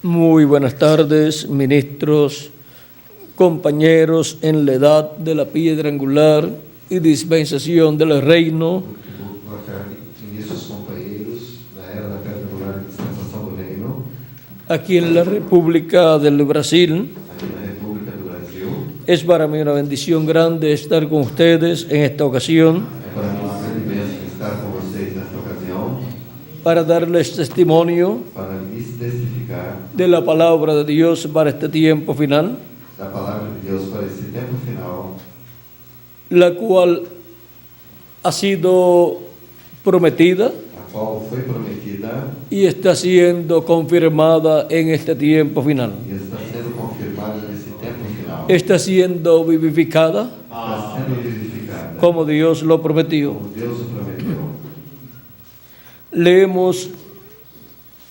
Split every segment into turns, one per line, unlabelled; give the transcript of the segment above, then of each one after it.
Muy buenas tardes, ministros, compañeros en la edad de la piedra angular y dispensación del reino.
Boa tarde, ministros, companheiros, na era da pedra angular e dispensação do reino,
Aquí en la República del Brasil.
aqui na República do Brasil.
Es para mí una bendición grande estar con ustedes en esta ocasión
É para mim uma grande bênção estar com vocês nesta ocasião
para darles testimonio
para lhes testificar
de la palabra de Dios para este tiempo final,
da palavra de Deus para esse tempo final,
la cual ha sido prometida
a qual foi prometida
y está siendo confirmada en este tiempo final.
e está sendo confirmada nesse tempo final.
Está siendo vivificada
Está sendo vivificada
como Dios lo prometió.
como Deus o prometeu.
Leemos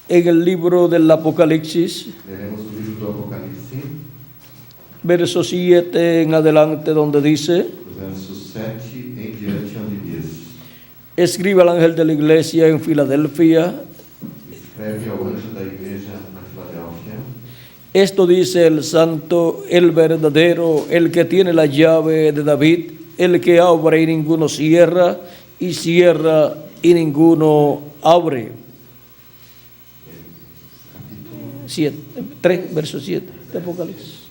en el libro del Apocalipsis,
Leremos o livro do Apocalipse,
verso 7 en adelante, donde dice:
do verso 7 em diante, onde diz:
escribe al ángel de la iglesia en Filadelfia,
escreve ao anjo da igreja na Filadélfia.
esto dice el santo, el verdadero, el que tiene la llave de David, el que abre y ninguno cierra, y cierra y ninguno abre. 3, verso 7 de Apocalipsis.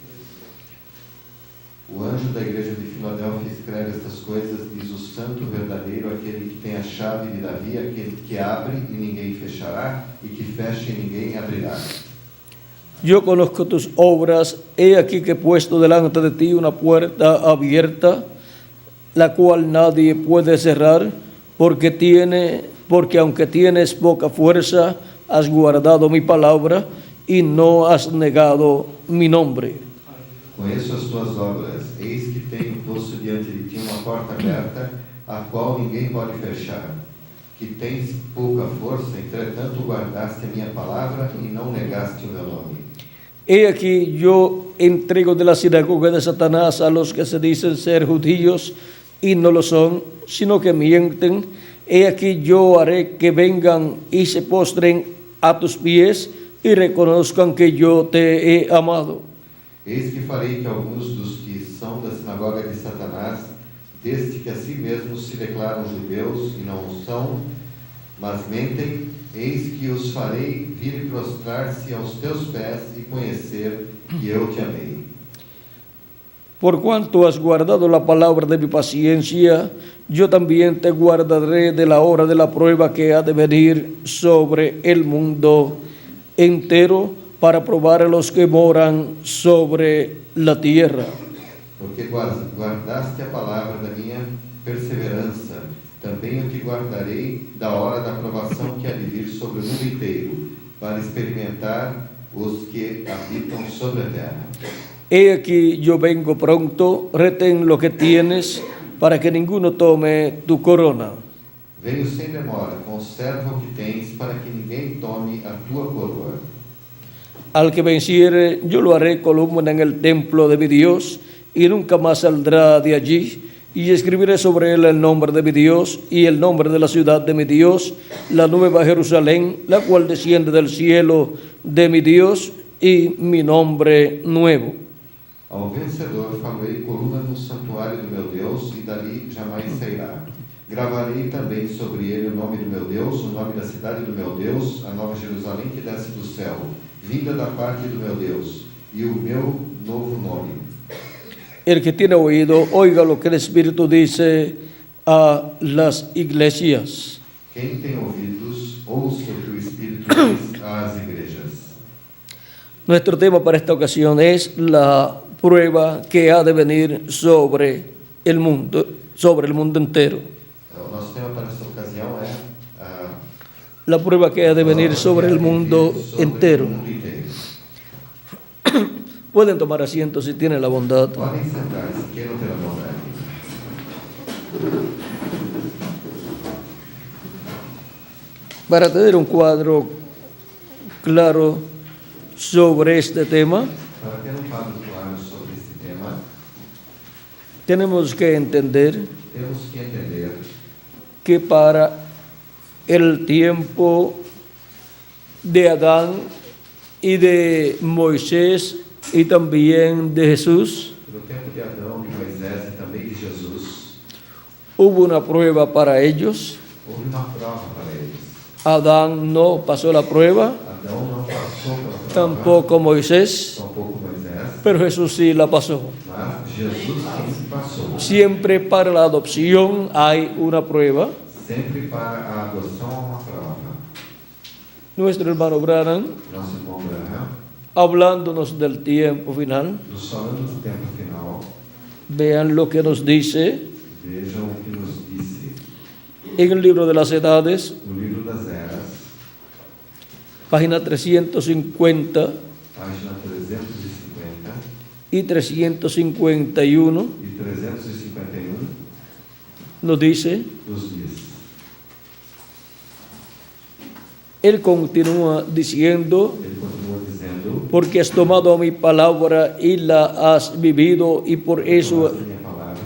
O anjo da igreja de Filadélfia escreve estas coisas, diz o santo verdadeiro, aquele que tem a chave de Davi, aquele que abre e ninguém fechará, e que fecha e ninguém abrirá.
Yo conozco tus obras, he aquí que he puesto delante de ti una puerta abierta, la cual nadie puede cerrar, porque aunque tienes poca fuerza, has guardado mi palabra y no has negado mi nombre.
Conheço as tuas obras, eis que tenho posto diante de ti uma porta aberta, a qual ninguém pode fechar. Que tens pouca força, entretanto guardaste a minha palavra e não negaste o meu nome.
He aquí yo entrego de la sinagoga de Satanás a los que se dicen ser judíos y no lo son, sino que mienten. He aquí yo haré que vengan y se postren a tus pies y reconozcan que yo te he amado.
Eis que farei que alguns dos que são da sinagoga de Satanás, desde que a si mesmos se declaram judeus e não o são, mas mentem, eis que os farei vir e prostrar-se aos teus pés e conhecer que eu te amei.
Por cuanto has guardado la palabra de mi paciencia, yo también te guardaré de la hora de la prueba que ha de venir sobre el mundo entero, para probar a los que moran sobre la tierra.
Porque guardaste a palavra da minha perseverança, também eu te guardarei da hora da provação que há de vir sobre o mundo inteiro, para experimentar os que habitam sobre a terra.
He aquí yo vengo pronto, retén lo que tienes, para que ninguno tome tu corona.
Venho sem demora, conserva o que tens, para que ninguém tome a tua coroa.
Al que venciere, yo lo haré columna en el templo de mi Dios, y nunca más saldrá de allí, y escribiré sobre él el nombre de mi Dios, y el nombre de la ciudad de mi Dios, la nueva Jerusalén, la cual desciende del cielo de mi Dios, y mi nombre nuevo.
Ao vencedor farei coluna no santuário do meu Deus, e dali jamais sairá. Gravarei também sobre ele o nome do meu Deus, o nome da cidade do meu Deus, a nova Jerusalém que desce do céu, vinda da parte do meu Deus, e o meu novo nome.
El que tiene oído, oiga lo que el Espíritu dice a las iglesias.
Quem tem ouvidos, ouça o que o Espírito diz às igrejas.
Nuestro tema para esta ocasión es la prueba que ha de venir sobre el mundo entero.
O nosso tema para esta ocasião é
La prueba que ha de venir sobre el mundo entero. Pueden tomar asiento si tienen la bondad.
Podem sentar-se, queiram ter a bondade.
Para tener un cuadro claro sobre este tema,
Para ter quadro claro sobre este tema,
tenemos que entender
temos que entender
que para el tiempo de Adán y de Moisés y también de Jesús,
no tempo de Adão, de Moisés e também de Jesus,
hubo una prueba para ellos.
houve uma prova para eles.
Adán no pasó la prueba,
Adão não passou pela prova,
tampoco Moisés,
tampouco Moisés,
pero Jesús sí la pasó.
mas Jesus sim passou.
Siempre para la adopción hay una prueba.
Sempre para a adoção há uma prova.
Nuestro hermano Branham,
Nosso irmão Branham,
hablándonos del tiempo final,
nos falando do tempo final,
vean lo que nos dice
vejam o que nos disse
en el libro de las Edades,
no livro das Eras,
página 350
página 350
y 351,
e 351,
nos dice,
nos diz:
él continúa diciendo,
ele continua dizendo,
porque has tomado mi palabra y la has vivido y por eso
tomaste minha palavra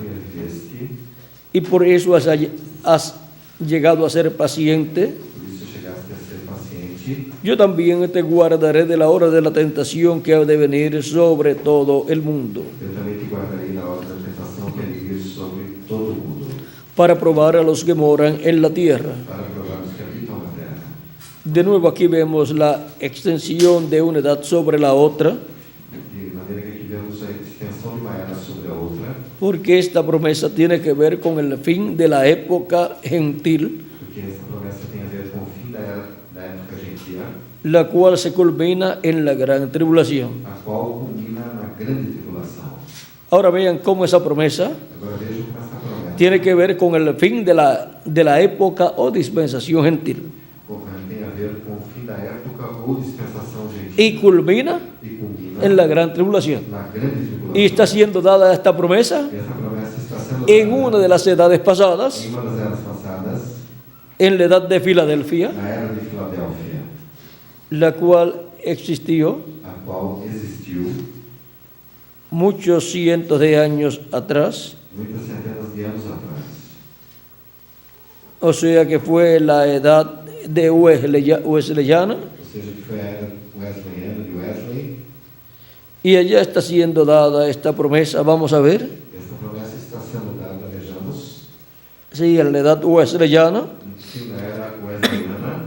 e a viveste,
has llegado a ser paciente.
por isso chegaste a ser paciente.
Yo también te guardaré de la hora de la tentación que ha de venir sobre todo el mundo,
Eu também te guardarei na hora da tentação que há de vir sobre todo o mundo,
para probar a los que moran en la tierra.
para provar os que habitam na terra.
De nuevo aquí vemos la extensión de una edad sobre la otra,
De maneira que aqui vemos a extensão de uma era sobre a outra,
porque esta promesa tiene que ver con el fin de la época gentil,
porque essa promessa tem a ver com o fim da época gentil,
la cual se culmina en la gran tribulación.
a qual culmina na grande tribulação.
Ahora vean cómo esa promesa
Agora vejam como essa promessa
tiene que ver con el fin de la época o dispensación gentil
tem a ver com o fim da época ou dispensação gentil
y culmina
e culmina
en la gran tribulación.
na grande tribulação.
Y está siendo dada esta promesa
E essa promessa está sendo
en
dada
una de las edades pasadas,
em uma das eras passadas,
en la edad de Filadelfia,
na era de Filadélfia,
la cual existió
a qual existiu
muchos cientos de años atrás,
muitas centenas de anos atrás.
o sea que fue la edad de Wesleyana,
Ou seja, que foi a era wesleyana de Wesley.
y allá está siendo dada esta promesa. Vamos a ver,
Essa promessa está sendo dada, vejamos,
sí, en la edad wesleyana,
sim, na era wesleyana,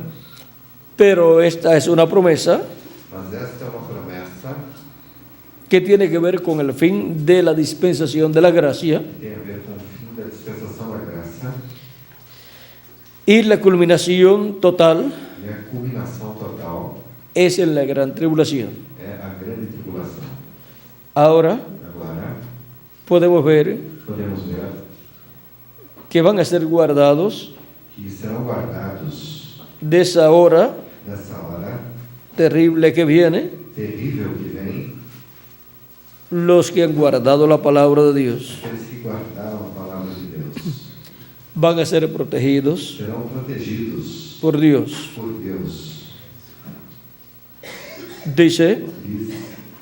pero esta es una promesa
mas esta é uma promessa
que tiene que ver con el fin de la dispensación de la gracia
que tem a ver com o fim da dispensação da graça
y la culminación total
e a culminação total
es en la gran tribulación.
é a grande tribulação.
Ahora
Agora,
podemos ver
podemos ver
que van a ser guardados
que serão guardados
de esa hora
nessa hora
terrible que viene
terrível que vem
los que han guardado la palabra de Dios.
aqueles que guardaram a palavra de Deus.
Van a ser protegidos
Serão protegidos
por Dios.
por Deus.
Dice,
Diz: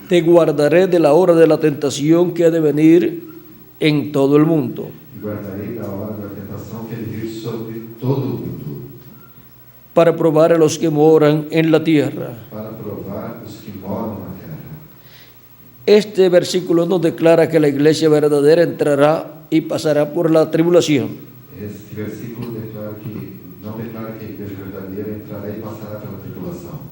te guardaré de la hora de la tentación que ha de venir en todo el mundo,
"E guardarei da hora da tentação que há de vir sobre todo o mundo,
para probar a los que moran en la tierra.
para provar os que moram na terra."
Este versículo nos declara que la iglesia verdadera entrará y pasará por la tribulación.
Este versículo não declara que a igreja verdadeira entrará e passará pela tribulação.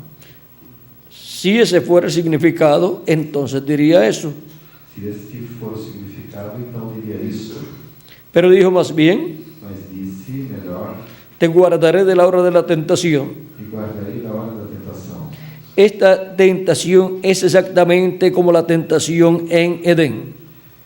Si ese fuera el significado, entonces diría eso.
Se este for o significado, então diria isso.
Pero dijo más bien,
Mas disse melhor:
te guardaré de la hora de la tentación.
"E guardarei da hora da tentação."
Esta tentación es exactamente como la tentación en Edén.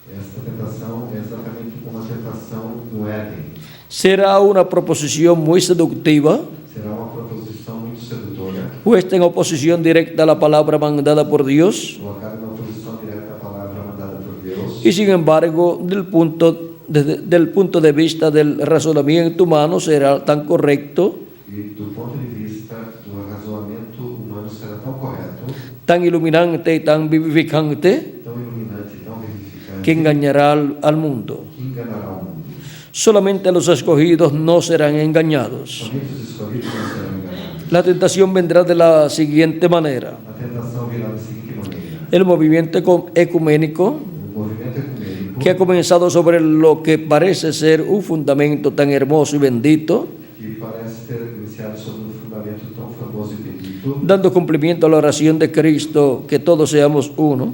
Esta tentação é exatamente como a tentação no Éden.
Será una proposición muy seductiva,
Será uma proposição muito sedutora,
puesta en oposición directa a la palabra mandada por Dios,
colocada na oposição direta à palavra mandada por Deus.
y sin embargo, desde el punto de vista del razonamiento humano, será tan correcto,
E do ponto de vista do razoamento humano será tão correto,
tan iluminante y tan vivificante,
tão iluminante, tão vivificante,
que engañará al mundo.
que enganará o mundo.
Solamente los escogidos no serán engañados.
Somente os escolhidos não serão enganados.
La tentación vendrá de la siguiente manera.
A tentação virá da seguinte maneira:
el movimiento ecuménico
o movimento ecumênico
que ha comenzado sobre lo que parece ser un fundamento tan hermoso y bendito,
que parece ter iniciado sobre um fundamento tão famoso e bendito,
dando cumplimiento a la oración de Cristo, que todos seamos uno,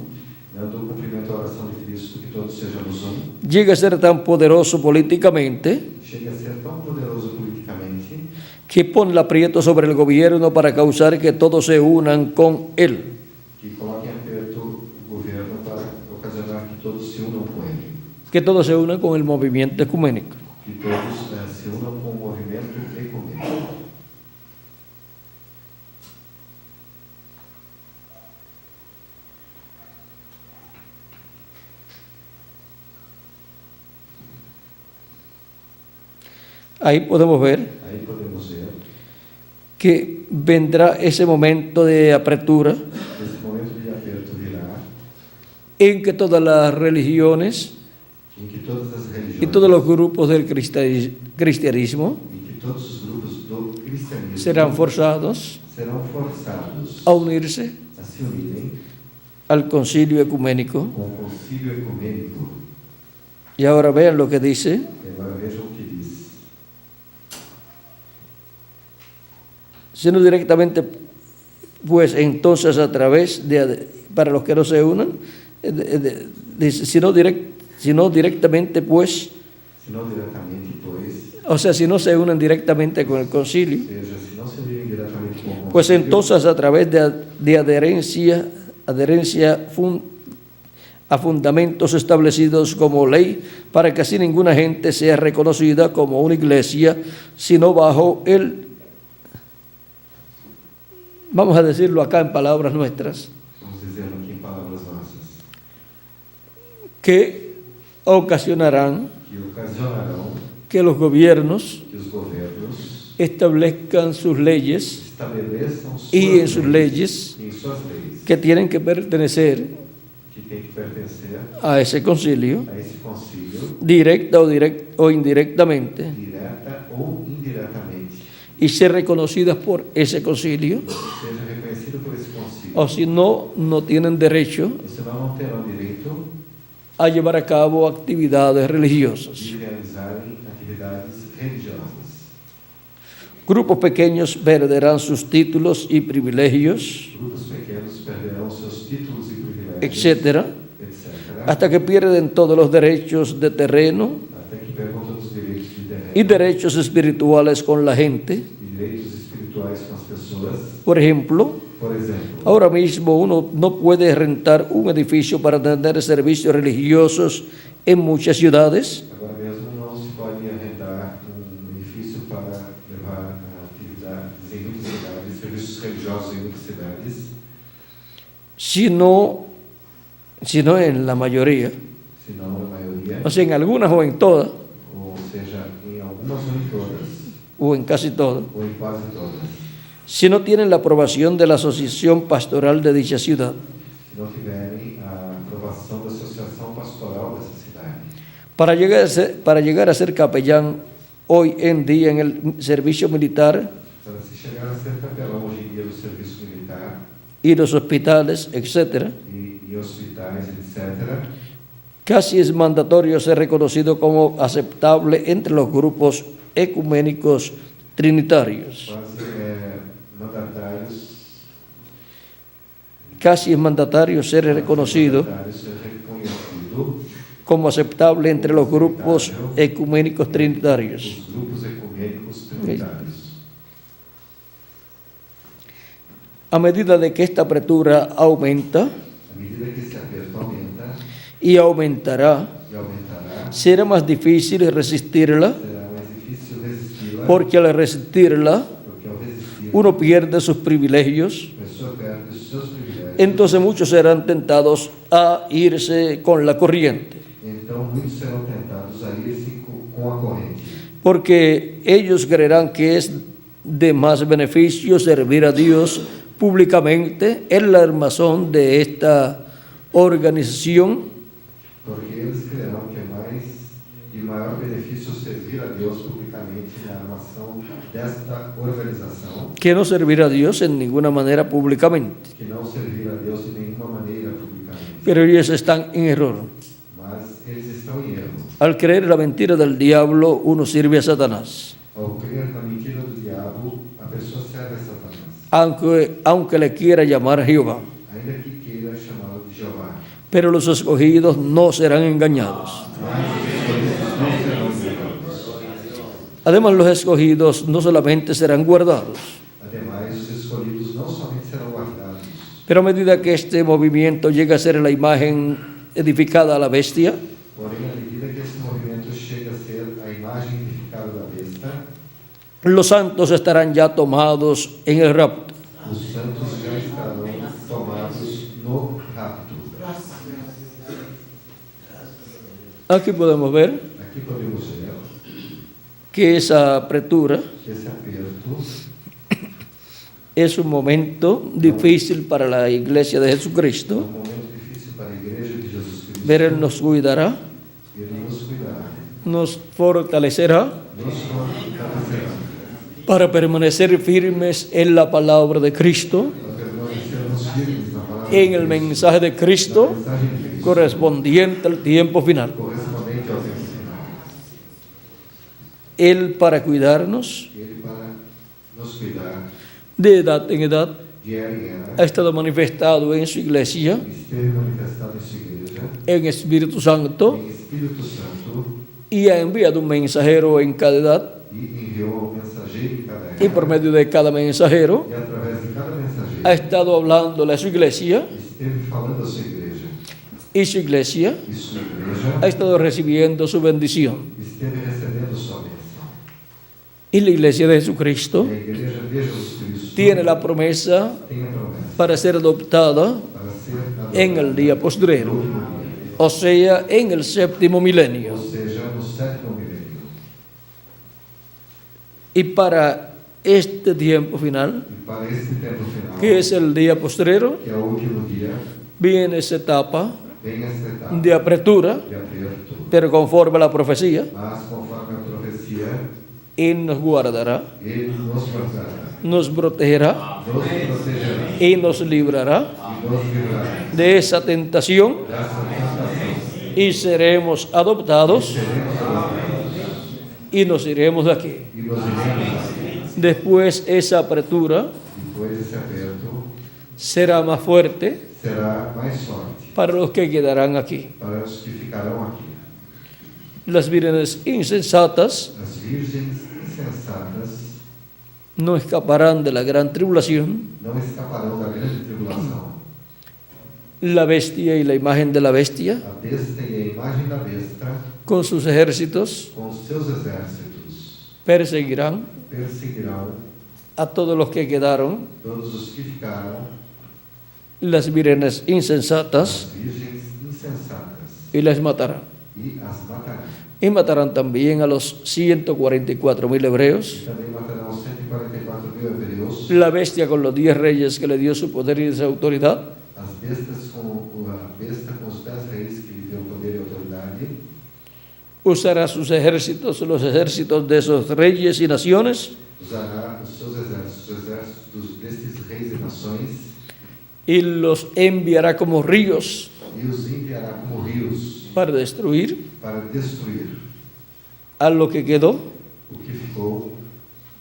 dando cumprimento à oração de Cristo, que todos sejamos um,
llega a ser tan poderoso políticamente
chega a ser tão poderoso politicamente
que pone el aprieto sobre el gobierno para causar que todos se unan con él.
que coloca em aperto o governo para ocasionar que todos se unam com ele,
Que todos se unan con el movimiento ecuménico.
que todos se unam com o movimento ecumênico.
Ahí podemos ver
Aí podemos ver
que vendrá ese momento de apertura
esse momento de aperto virá,
en que todas las religiones
em que todas as
y
religiões
todos los grupos del cristianismo
e que todos os grupos do cristianismo
serán forzados
serão forçados
a unirse
a se unirem
al concilio ecuménico.
com o concílio ecumênico.
Y ahora vean lo que dice:
E agora vejam o que diz.
sino directamente, pues entonces a través de, para los que no se unan, dice, sino directamente, pues,
Se não diretamente, pois,
o sea, si no se unen directamente con el concilio,
ou seja, se não se unirem diretamente com o concílio,
pues entonces a través de adherencia a fundamentos establecidos como ley, para que así ninguna gente sea reconocida como una iglesia, sino bajo el, vamos a decirlo acá en palabras nuestras,
vamos dizendo aqui em palavras nossas,
que ocasionarán
que ocasionarão
que los gobiernos
que os governos
establezcan sus leyes
estabeleçam
y en sus leyes
em suas leis,
que tienen que pertenecer
que tem que pertencer
a ese concilio,
a esse concílio,
directa o indirectamente,
direta ou indiretamente,
y ser reconocidas por ese concilio,
seja reconhecido por esse concílio.
o si no, no tienen derecho
E senão não terão direito
a llevar a cabo actividades religiosas.
de realizarem atividades religiosas.
Grupos pequeños perderán sus títulos y privilegios,
Grupos pequenos perderão seus títulos e privilégios,
etcétera,
etc.,
hasta que pierden todos los derechos de terreno
até que percam todos os direitos de terreno
y derechos espirituales con la gente.
e direitos espirituais com as pessoas.
Por ejemplo,
Por exemplo,
ahora mismo uno no puede rentar un edificio para tener servicios religiosos en muchas ciudades,
agora mesmo não se pode arrendar edifício para levar atividades em muitas cidades, serviços religiosos em muitas cidades,
sino en la mayoría,
senão na maioria,
o sea, en algunas o en todas,
ou seja, em algumas ou em todas,
o en casi todas,
ou em quase todas.
si no tienen la aprobación de la asociación pastoral de dicha ciudad.
Se não tiverem a aprovação da associação pastoral dessa cidade.
Para llegar a ser capellán hoy en día en el servicio militar
Para se chegar a ser capelão hoje em dia do serviço militar
y los hospitales, etc.,
e hospitais, etc.,
casi es mandatorio ser reconocido como aceptable entre los grupos ecuménicos trinitarios.
quase mandatários,
Casi es mandatario ser reconocido
mandatários ser reconhecido
como aceptable entre los grupos ecuménicos trinitarios.
os grupos ecumênicos trinitários.
A medida de que esta apertura aumenta
À medida que esse aperto aumenta
y aumentará,
e aumentará,
será más difícil resistirla,
será mais difícil resisti-la,
porque al resistirla
porque ao resistir,
uno pierde sus privilegios.
a pessoa perde os seus privilégios.
Entonces muchos serán tentados a irse con la corriente,
Então, muitos serão tentados a ir-se com a corrente,
porque ellos creerán que es de más beneficio servir a Dios públicamente en la armazón de esta organización
porque eles crerão que é mais de maior benefício servir a Deus publicamente publicamente na armação desta organização,
que no servirá a Dios en ninguna manera públicamente.
que não servir a Deus de nenhuma maneira publicamente.
Pero ellos están en error.
Mas eles estão em erro.
Al creer la mentira del diablo, uno sirve a Satanás,
Ao crer na mentira do diabo, a pessoa serve a Satanás,
aunque le quiera llamar Jehová.
ainda que queira chamá-lo de Jeová.
Pero los escogidos no serán engañados.
Mas os escolhidos não serão enganados.
Además, los escogidos no solamente serán guardados,
Ademais, os escolhidos não somente serão guardados,
pero a medida que este movimiento llega a ser la imagen edificada a la bestia,
porém, à medida que esse movimento chega a ser a imagem edificada da besta,
los santos estarán ya tomados en el rapto.
os santos já estarão tomados no rapto.
Aquí podemos ver
Aqui podemos ver
que esa apertura
que esse aperto
es un momento difícil para la iglesia de
é
Jesucristo,
momento difícil para a igreja de Jesus Cristo.
pero Él nos cuidará,
Ele nos cuidará,
nos fortalecerá
nos fortalecerá,
para permanecer firmes en la palabra de Cristo,
para permanecermos firmes na palavra
en
de
el
Cristo,
mensaje de Cristo,
na mensagem de Cristo,
correspondiente al tiempo final.
correspondente ao tempo final.
Él para cuidarnos
Ele para nos cuidar
de edad en edad
de era em
ha
era,
estado manifestado en su iglesia,
esteve manifestado em sua igreja,
en Espíritu Santo,
em Espírito Santo,
y ha enviado un mensajero en cada edad,
e enviou ao mensageiro em cada
y
era,
por medio de cada mensajero
e através de cada mensageiro,
ha estado hablándole a su iglesia,
esteve falando a sua igreja,
y su iglesia
e sua igreja
ha estado recibiendo su bendición.
esteve recebendo sua bênção.
Y la iglesia de Jesucristo
E a igreja de Jesus Cristo
tiene la promesa
tem a promessa
para ser adoptada
para ser adorada
en el día postrero,
no último dia,
o sea, en el séptimo milenio.
ou seja, no sétimo milênio.
Y para este tiempo final,
E para este tempo final,
que es el día postrero,
que é o último dia,
viene esa etapa
vem esta etapa
de apertura,
de aperto,
pero conforme a la profecía,
mas conforme a profecia,
Él nos guardará,
Ele nos guardará,
nos protegerá
nos protegerá
y nos librará
e nos livrará
de esa tentación
dessa tentação.
y seremos adoptados
Seremos adorados
y nos iremos de aquí.
e nos iremos daqui.
Después esa apertura
Depois esse aperto
será más fuerte
será mais forte
para los que quedarán aquí.
para os que ficarão aqui.
Las vírgenes insensatas
As virgens insensatas
no escaparán de la gran tribulación.
não escaparão da grande tribulação.
La bestia y la imagen de la bestia,
A besta e a imagem da besta,
con sus ejércitos,
com os seus exércitos,
perseguirán
perseguirão
a todos los que quedaron.
todos os que ficaram,
Las vírgenes insensatas,
as virgens insensatas,
y las matarán.
e as matarão.
Y matarán también a los 144,000 hebreos.
E também matarão os 144.000 hebreus,
La bestia con los 10 reyes que le dio su poder y su autoridad.
as bestas com a besta com os 10 reis que lhe deu poder e autoridade,
Usará sus ejércitos, los ejércitos de esos reyes y naciones,
usará os seus exércitos, os exércitos destes reis e nações,
y los enviará como ríos
e os enviará como rios
para destruir
para destruir
a lo que quedó
o que ficou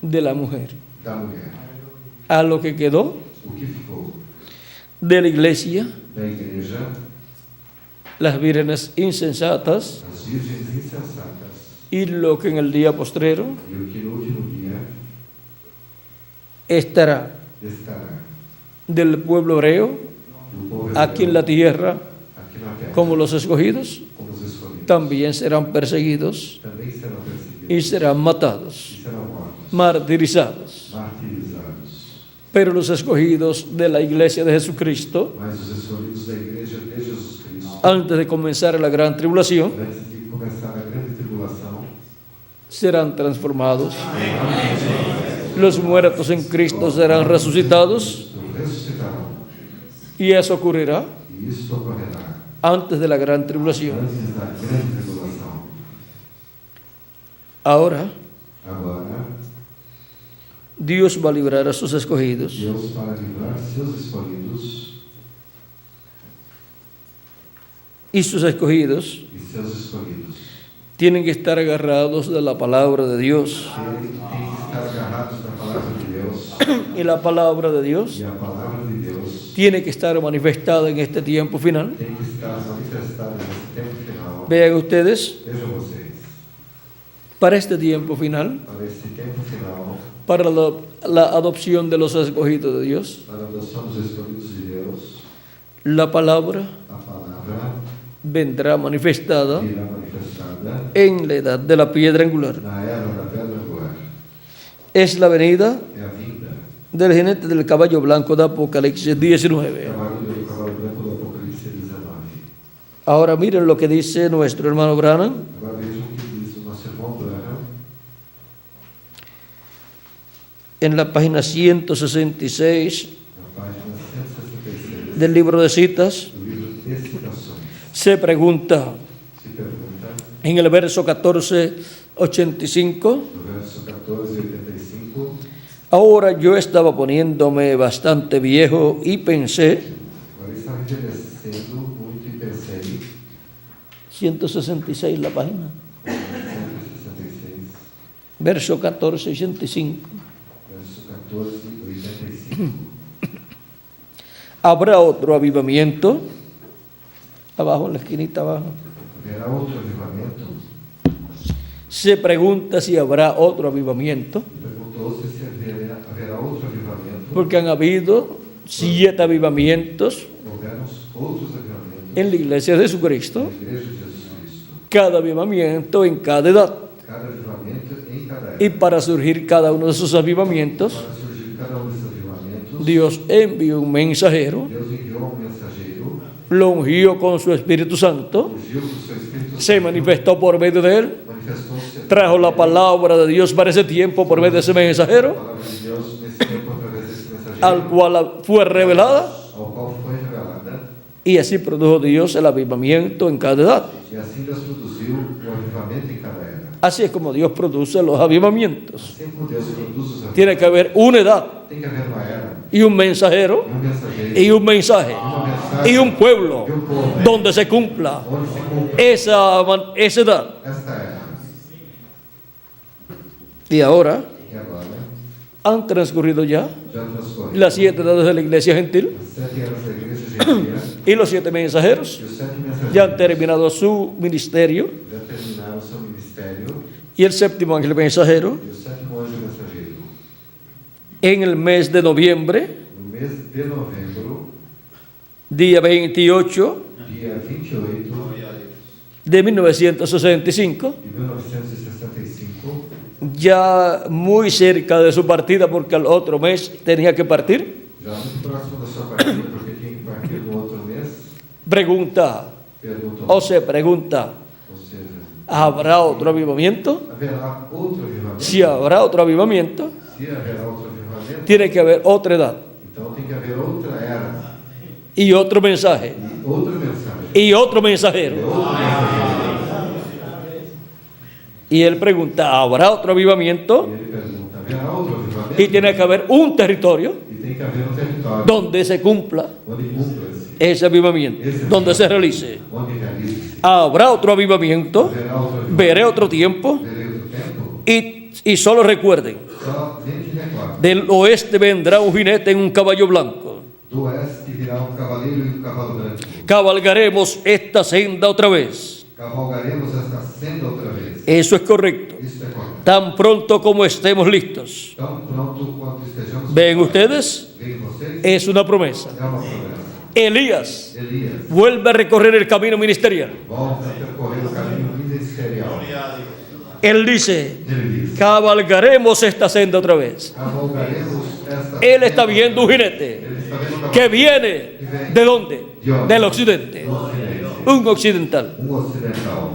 de la mujer,
da mulher,
a lo que quedó
o que ficou
de la iglesia,
da igreja,
las vírgenes insensatas,
as virgens insensatas,
y lo que en el día postrero
e o que no último dia
estará
estará
del pueblo hebreo
do povo
aquí en
hebreu,
la tierra,
aqui na terra,
como los escogidos,
como os escolhidos,
también serán perseguidos
também serão perseguidos
y serán matados,
e serão mortos,
martirizados.
martirizados.
Pero los escogidos de la iglesia de Jesucristo,
Mas os escolhidos da igreja de Jesus Cristo,
antes de comenzar la gran tribulación,
antes de começar a grande tribulação,
serán transformados. Los muertos en Cristo serán resucitados,
ressuscitarão.
y eso ocurrirá
E isso ocorrerá
antes de la gran tribulación.
antes da grande tribulação.
Ahora,
Agora,
Dios va a librar a sus escogidos.
Deus para livrar seus escolhidos
Y sus escogidos
e seus escolhidos.
tienen que estar agarrados de la palabra de Dios.
Tem que estar agarrados na palavra de Deus.
Y la palabra de Dios
E a palavra de Deus
tiene que estar manifestada en este tiempo final.
tem que estar manifestada nesse tempo final.
Vean ustedes,
Vejam vocês,
para este tiempo final,
para esse tempo final,
para la adopción de los escogidos de Dios,
para a adoção dos escolhidos de Deus,
la palabra
a palavra
vendrá manifestada
irá manifestada
en la edad de la piedra angular.
na era da pedra angular.
Es la venida
É a vinda,
del jinete del caballo blanco de Apocalipsis 19.
cavalo do cavalo branco do Apocalipse 19.
Ahora miren lo que dice nuestro hermano Branham
Agora vejam o que diz o nosso irmão Branham,
en la página 166
na página 166
del libro de citas.
do livro de Citações.
Se pregunta
Se pergunta,
en el verso 14:85,
no verso 14:85,
ahora yo estaba poniéndome bastante viejo y pensé,
agora está envelhecendo muito e pensei,
166 la página,
166,
verso 14:85,
verso 14:85.
habrá otro avivamiento, abajo en la esquinita abajo.
Haverá outro avivamento?
Se pregunta si habrá otro avivamiento,
Perguntou-se se haverá outro avivamento.
porque han habido 7 avivamientos
Houveram outros avivamentos
en la iglesia de Jesucristo,
na Igreja de Jesus Cristo.
cada avivamiento en cada edad.
Cada avivamento em cada
Y
era.
para surgir cada uno de esos avivamientos,
Para surgir cada desses avivamentos,
Dios envió un mensajero,
Deus enviou mensageiro,
lo ungió con su Espíritu Santo,
ungiu com seu Espírito
se manifestó por medio de él,
manifestou-se
trajo la palabra de Dios para ese tiempo por medio de ese
a
mensajero,
palavra de Deus nesse tempo através desse mensageiro,
al cual fue revelada,
ao qual foi revelada,
y así produjo Dios el avivamiento en cada edad.
e assim Deus produziu o avivamento em cada era.
Así es como Dios produce los avivamientos.
Assim como Deus produz os avivamentos,
Tiene que haber una edad
tem que haver uma era,
y un mensajero
mensageiro,
y un mensaje
uma mensagem
y un pueblo
e povo,
donde se cumpla
onde se cumpre
esa edad.
esta era.
Y ahora
E agora,
han transcurrido ya
já transcorre
las 7 edades de la iglesia gentil
as 7 eras da Igreja Gentílica
y los 7 mensajeros
e os 7 mensageiros
ya han terminado su ministerio
já terminaram seu ministério
y el séptimo ángel mensajero
e o 7º anjo mensageiro.
en el mes de noviembre,
No mês de novembro,
día 28
dia 28
de 1965,
de 1965,
ya muy cerca de su partida porque al otro mes tenía que partir,
já muito próximo da sua partida, porque tinha que partir no outro mês,
pregunta
perguntou,
o se pregunta,
ou seja,
¿habrá otro avivamiento?
haverá outro avivamento?
Si habrá otro avivamiento,
Se haverá outro avivamento,
tiene que haber otra edad
então tem que haver outra era
y otro mensaje
e outro mensagem.
y otro mensajero. Y él pregunta, ¿habrá otro avivamiento?
E ele pergunta, haverá outro avivamento?
Y tiene que haber un territorio
E tem que haver território
donde se cumpla
onde cumpra-se,
ese avivamiento, donde se realice.
onde realize-se.
Habrá otro avivamiento,
Haverá outro avivamento,
veré otro tiempo
verei outro tempo.
y solo recuerden,
Somente recorda.
del oeste vendrá un jinete en un caballo blanco.
Do oeste virá um cavaleiro e um cavalo branco.
Cabalgaremos esta senda otra vez.
Cavalgaremos esta senda outra vez.
Eso es correcto.
Isso é correto.
Tan pronto como estemos listos.
Tão pronto quanto estejamos.
¿Ven ustedes?
Veem vocês?
Es una promesa.
É uma promessa.
Elías
Elias
vuelve a recorrer el camino ministerial.
volta a percorrer o caminho ministerial.
Él dice,
Ele diz:
cabalgaremos esta senda otra vez.
cavalgaremos esta
Él está
senda.
viendo un jinete
Ele está vendo um
que
cavalo
viene ¿de dónde? Del occidente,
do ocidente,
un occidental.
ocidental.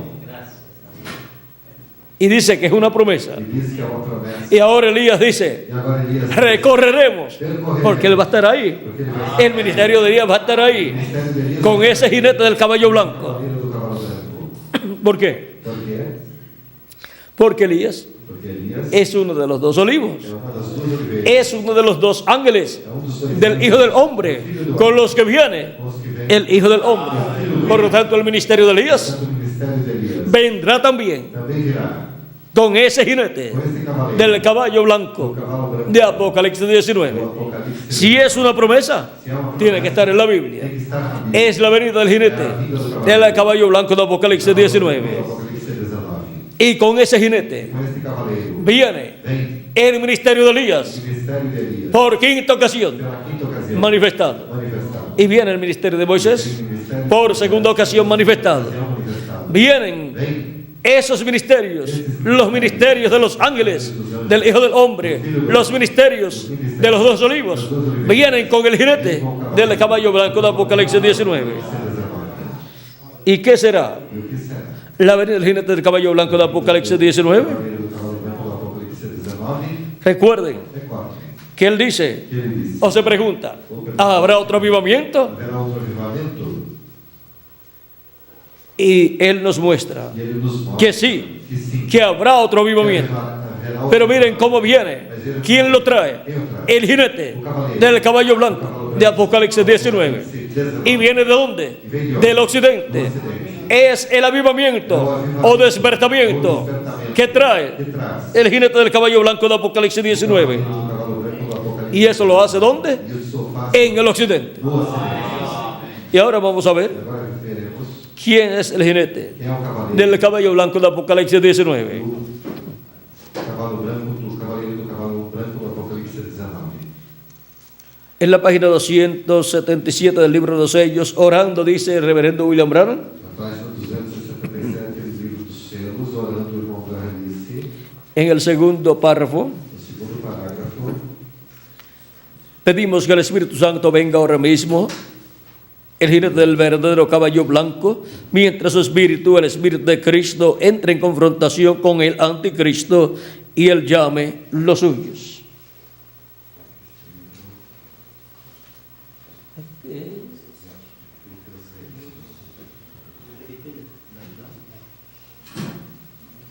Y dice que es una promesa.
E diz que é uma promessa.
Y ahora Elías dice,
E agora Elias
recorreremos, porque él va a estar ahí.
porque ele vai
El ministerio de Elías va a estar ahí,
ministério de Elias
con ese jinete del caballo blanco.
cavaleiro do cavalo branco.
¿Por qué?
Por quê?
Porque Elías
Porque Elias
es uno de los dos olivos,
é uma das duas oliveiras.
es uno de los dos ángeles
É dos dois
del Hijo del Hombre con los que viene
com os que vêm.
el Hijo del Hombre. Por lo tanto, el ministerio de Elías
Tanto o ministério de Elias
vendrá también
também virá
con ese jinete
com esse cavaleiro
del caballo blanco de Apocalipsis 19.
do Apocalipse.
Si es una promesa, tiene que estar en la Biblia.
Tem que estar na Bíblia.
Es la venida del jinete del caballo blanco de Apocalipsis 19.
Apocalipse 19.
Y con ese jinete
Com esse cavaleiro
viene
vem
el ministerio de
o
Elías
ministério de Elias
por quinta ocasión
pela quinta ocasião
manifestado.
manifestado.
Y viene el ministerio de Moisés por segunda ocasión manifestado.
Manifestado.
Vienen
Vem
esos ministerios, los ministerios de los ángeles, del Hijo del Hombre, los ministerios de los dos olivos, vienen con el jinete del caballo blanco de Apocalipsis 19. ¿Y qué será?
e o que será?
La venida del jinete del caballo blanco de Apocalipsis 19.
O cavaleiro do cavalo branco do Apocalipse 19.
Recuerden
Recorde
que él dice,
que ele disse:
o se pregunta, ¿habrá otro avivamiento?
haverá outro avivamento?
Y él nos muestra
E ele nos mostra
que sí,
que sim.
que habrá otro avivamiento.
Haverá outro
Pero miren cómo viene. ¿Quién lo trae? El jinete del caballo blanco de Apocalipsis 19. ¿Y viene de dónde? Del occidente. Es el avivamiento o despertamiento que trae
que traz
el jinete del caballo blanco de Apocalipsis 19.
o cavalo branco do Apocalipse.
¿Y eso lo hace dónde?
E isso faz
En el occidente.
no Ocidente.
Y ahora vamos a ver
Agora veremos
quién es el jinete
quem é o cavaleiro
del caballo blanco de Apocalipsis 19.
do cavalo branco do Apocalipse 19.
En la página 277 del libro de los sellos, orando, dice el reverendo William Branham,
Na página 277 do livro dos selos, orando o irmão Branham disse,
en el segundo párrafo,
no segundo parágrafo:
pedimos que el Espíritu Santo venga ahora mismo, el jinete del verdadero caballo blanco, mientras su espíritu, el Espíritu de Cristo, entre en confrontación con el anticristo y él llame los suyos.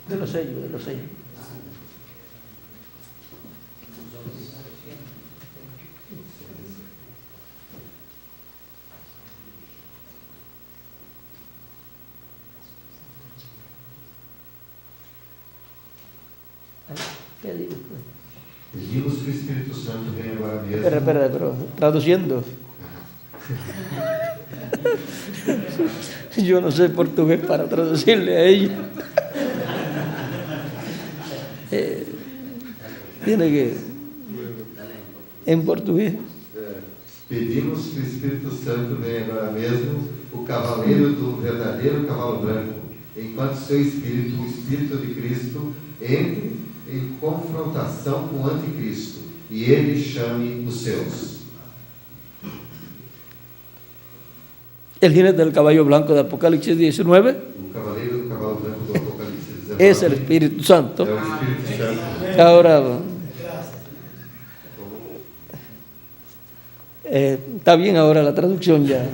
De los sellos, de los sellos. ¿Qué digo?
pedimos que o Espírito Santo venha agora mesmo.
Espera, pero traduciendo. Yo no sé portugués para traducirle a ella. Tiene que en portugués.
Pedimos que o Espírito Santo venha agora mesmo, o cavaleiro do verdadeiro cavalo branco, enquanto seu espírito, o Espírito de Cristo, entre em confrontação com o anticristo e ele chame os seus.
El jinete del caballo blanco de Apocalipsis 19
O cavaleiro do cavalo branco do Apocalipse 19
es el Espíritu Santo.
é o Espírito Santo.
Ahora, está bien ahora la traducción ya.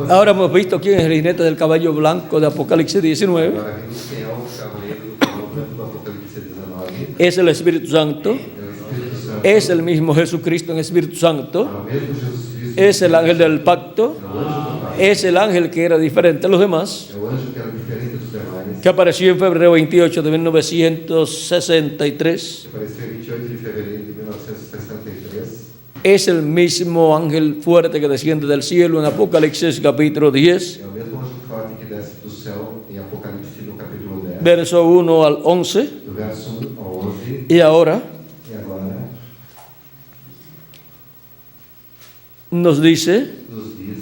Ahora hemos visto quién es el jinete del caballo blanco de Apocalipsis 19.
Agora vimos quem é o cavaleiro do cavalo branco do Apocalipse 19.
Es el Espíritu Santo.
É o Espírito Santo.
Es el mismo Jesucristo en Espíritu Santo.
É o mesmo Jesus Cristo.
Es el ángel del pacto.
É o anjo do Pai.
Es el ángel que era diferente a los demás,
É o anjo que era diferente dos demais.
que apareció en febrero 28 de 1963.
Que apareceu em 28 de fevereiro de 1963.
Es el mismo ángel fuerte que desciende del cielo en Apocalipsis capítulo 10,
É o mesmo anjo forte que desce do céu em Apocalipse no capítulo 10,
verso 1 al 11.
do verso 1 ao 11.
Y ahora
E agora
nos dice
nos diz,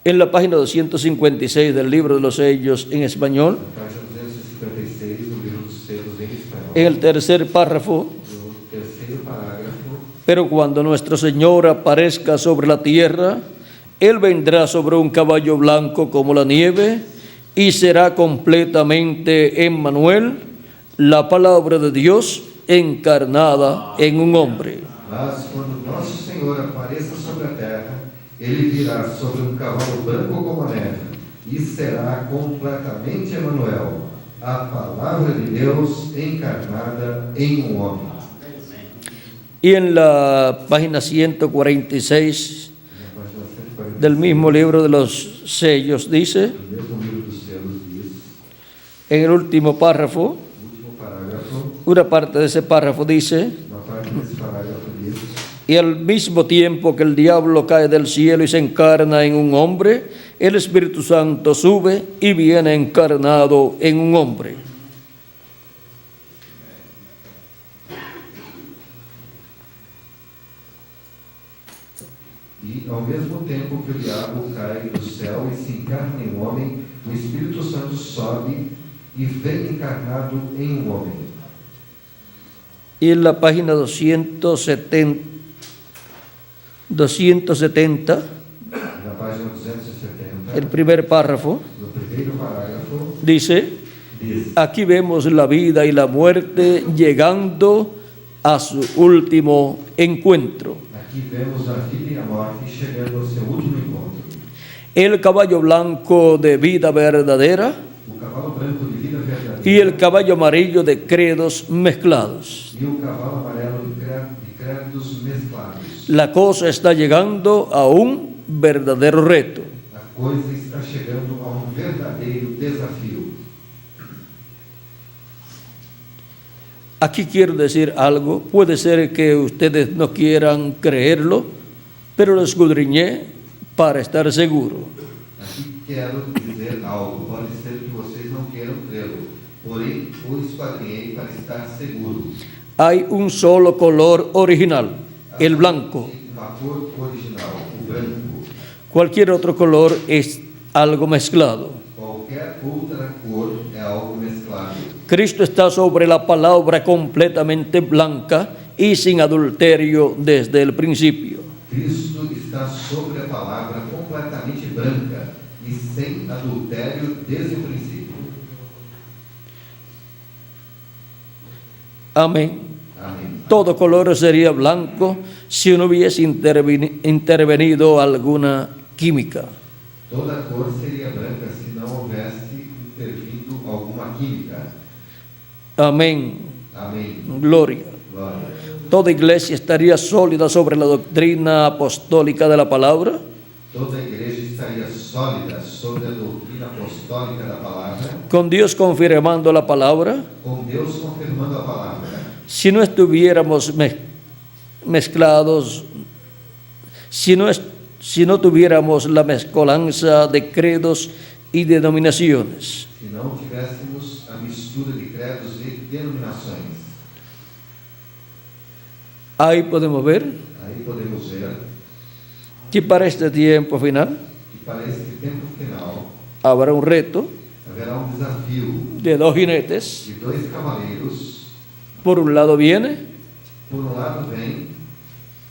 en la página 256 del libro de los sellos en español,
na página 256 do livro dos selos em espanhol,
en el tercer párrafo,
no terceiro parágrafo:
pero cuando nuestro Señor aparezca sobre la tierra, Él vendrá sobre un caballo blanco como la nieve y será completamente Emmanuel, la palabra de Dios encarnada en un hombre.
Mas quando nosso Senhor apareça sobre a terra, ele virá sobre um cavalo branco como a neve, e será completamente Emanuel, a palavra de Deus encarnada em um homem.
Y en la página 146
Na página 146
del mismo libro de los sellos dice,
do mesmo livro dos selos diz,
en el último párrafo,
último parágrafo,
una parte de ese párrafo dice,
uma parte desse parágrafo diz:
y al mismo tiempo que el diablo cae del cielo y se encarna en un hombre, el Espíritu Santo sube y viene encarnado en un hombre.
E ao mesmo tempo que o diabo cai do céu e se encarna em um homem, o Espírito Santo sobe e vem encarnado em um homem.
Y en la página 270,
Na página 270,
el primer párrafo,
no primeiro parágrafo,
dice,
diz:
aquí vemos la vida y la muerte llegando a su último encuentro.
aqui vemos a vida e a morte chegando ao seu último encontro.
El caballo blanco de vida verdadera
O cavalo branco de vida verdadeira
y el caballo amarillo de credos mezclados.
e o cavalo amarelo de créditos mesclados.
La cosa está llegando a un verdadero reto.
A coisa está chegando a um verdadeiro desafio.
Aquí quiero decir algo, puede ser que ustedes no quieran creerlo, pero lo escudriñé para estar seguro.
Aqui quero dizer algo, pode ser que vocês não queiram crê-lo, porém o esquadrinhei para estar seguro.
Hay un solo color original, el blanco.
Uma cor original, o branco.
Cualquier otro color es algo mezclado.
Qualquer outra cor é algo mesclado.
Cristo está sobre la palabra completamente blanca y sin adulterio desde el principio.
Cristo está sobre a palavra completamente branca e sem adultério desde o princípio.
Amén.
Amém.
Todo color sería blanco si no hubiese intervenido alguna química.
Toda cor seria branca se não houvesse intervindo alguma química.
Amén.
Amém.
Gloria.
Glória.
Toda iglesia estaría sólida sobre la doctrina apostólica de la palabra.
Toda a igreja estaria sólida sobre a doutrina apostólica da palavra,
Con Dios confirmando la palabra.
com Deus confirmando a palavra.
Si no estuviéramos mezclados, si no tuviéramos la mezcolanza de credos y denominaciones.
Se não tivéssemos a mistura de credos e denominações.
Ahí podemos ver
Aí podemos ver
que para este tiempo final
que para este tempo final
habrá un reto
haverá um desafio
de dos jinetes.
de dois cavaleiros.
Por un lado viene
Por um lado vem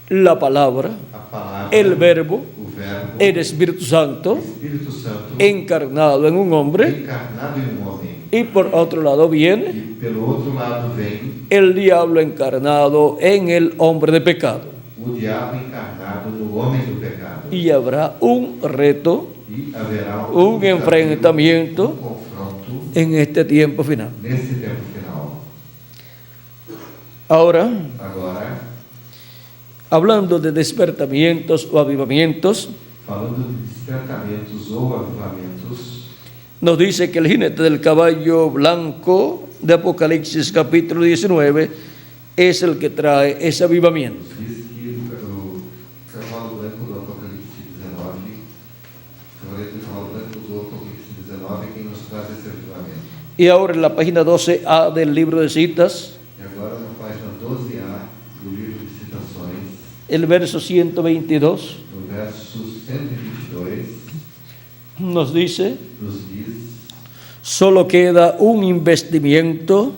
la palabra,
a palavra,
el verbo,
o verbo,
el Espíritu Santo
o Espírito Santo
encarnado en un hombre,
encarnado em um homem.
y por otro lado viene
E pelo outro lado vem
el diablo encarnado en el hombre de pecado.
o diabo encarnado no homem do pecado.
Y habrá un reto
E haverá
un
desafio,
enfrentamiento
confronto
en este tiempo final.
nesse tempo final.
Ahora,
Agora,
hablando de despertamientos o avivamientos,
falando de despertamentos ou avivamentos,
nos dice que el jinete del caballo blanco de Apocalipsis capítulo 19 es el que trae ese avivamiento.
diz que o cavalo branco do Apocalipse 19, cavaleiro do cavalo branco do Apocalipse 19 é quem nos traz esse avivamento.
Y ahora en la página 12A del libro de citas,
E agora na página 12A do livro de citações,
el verso 122
no verso 122,
nos dice,
nos diz:
solo queda un investimiento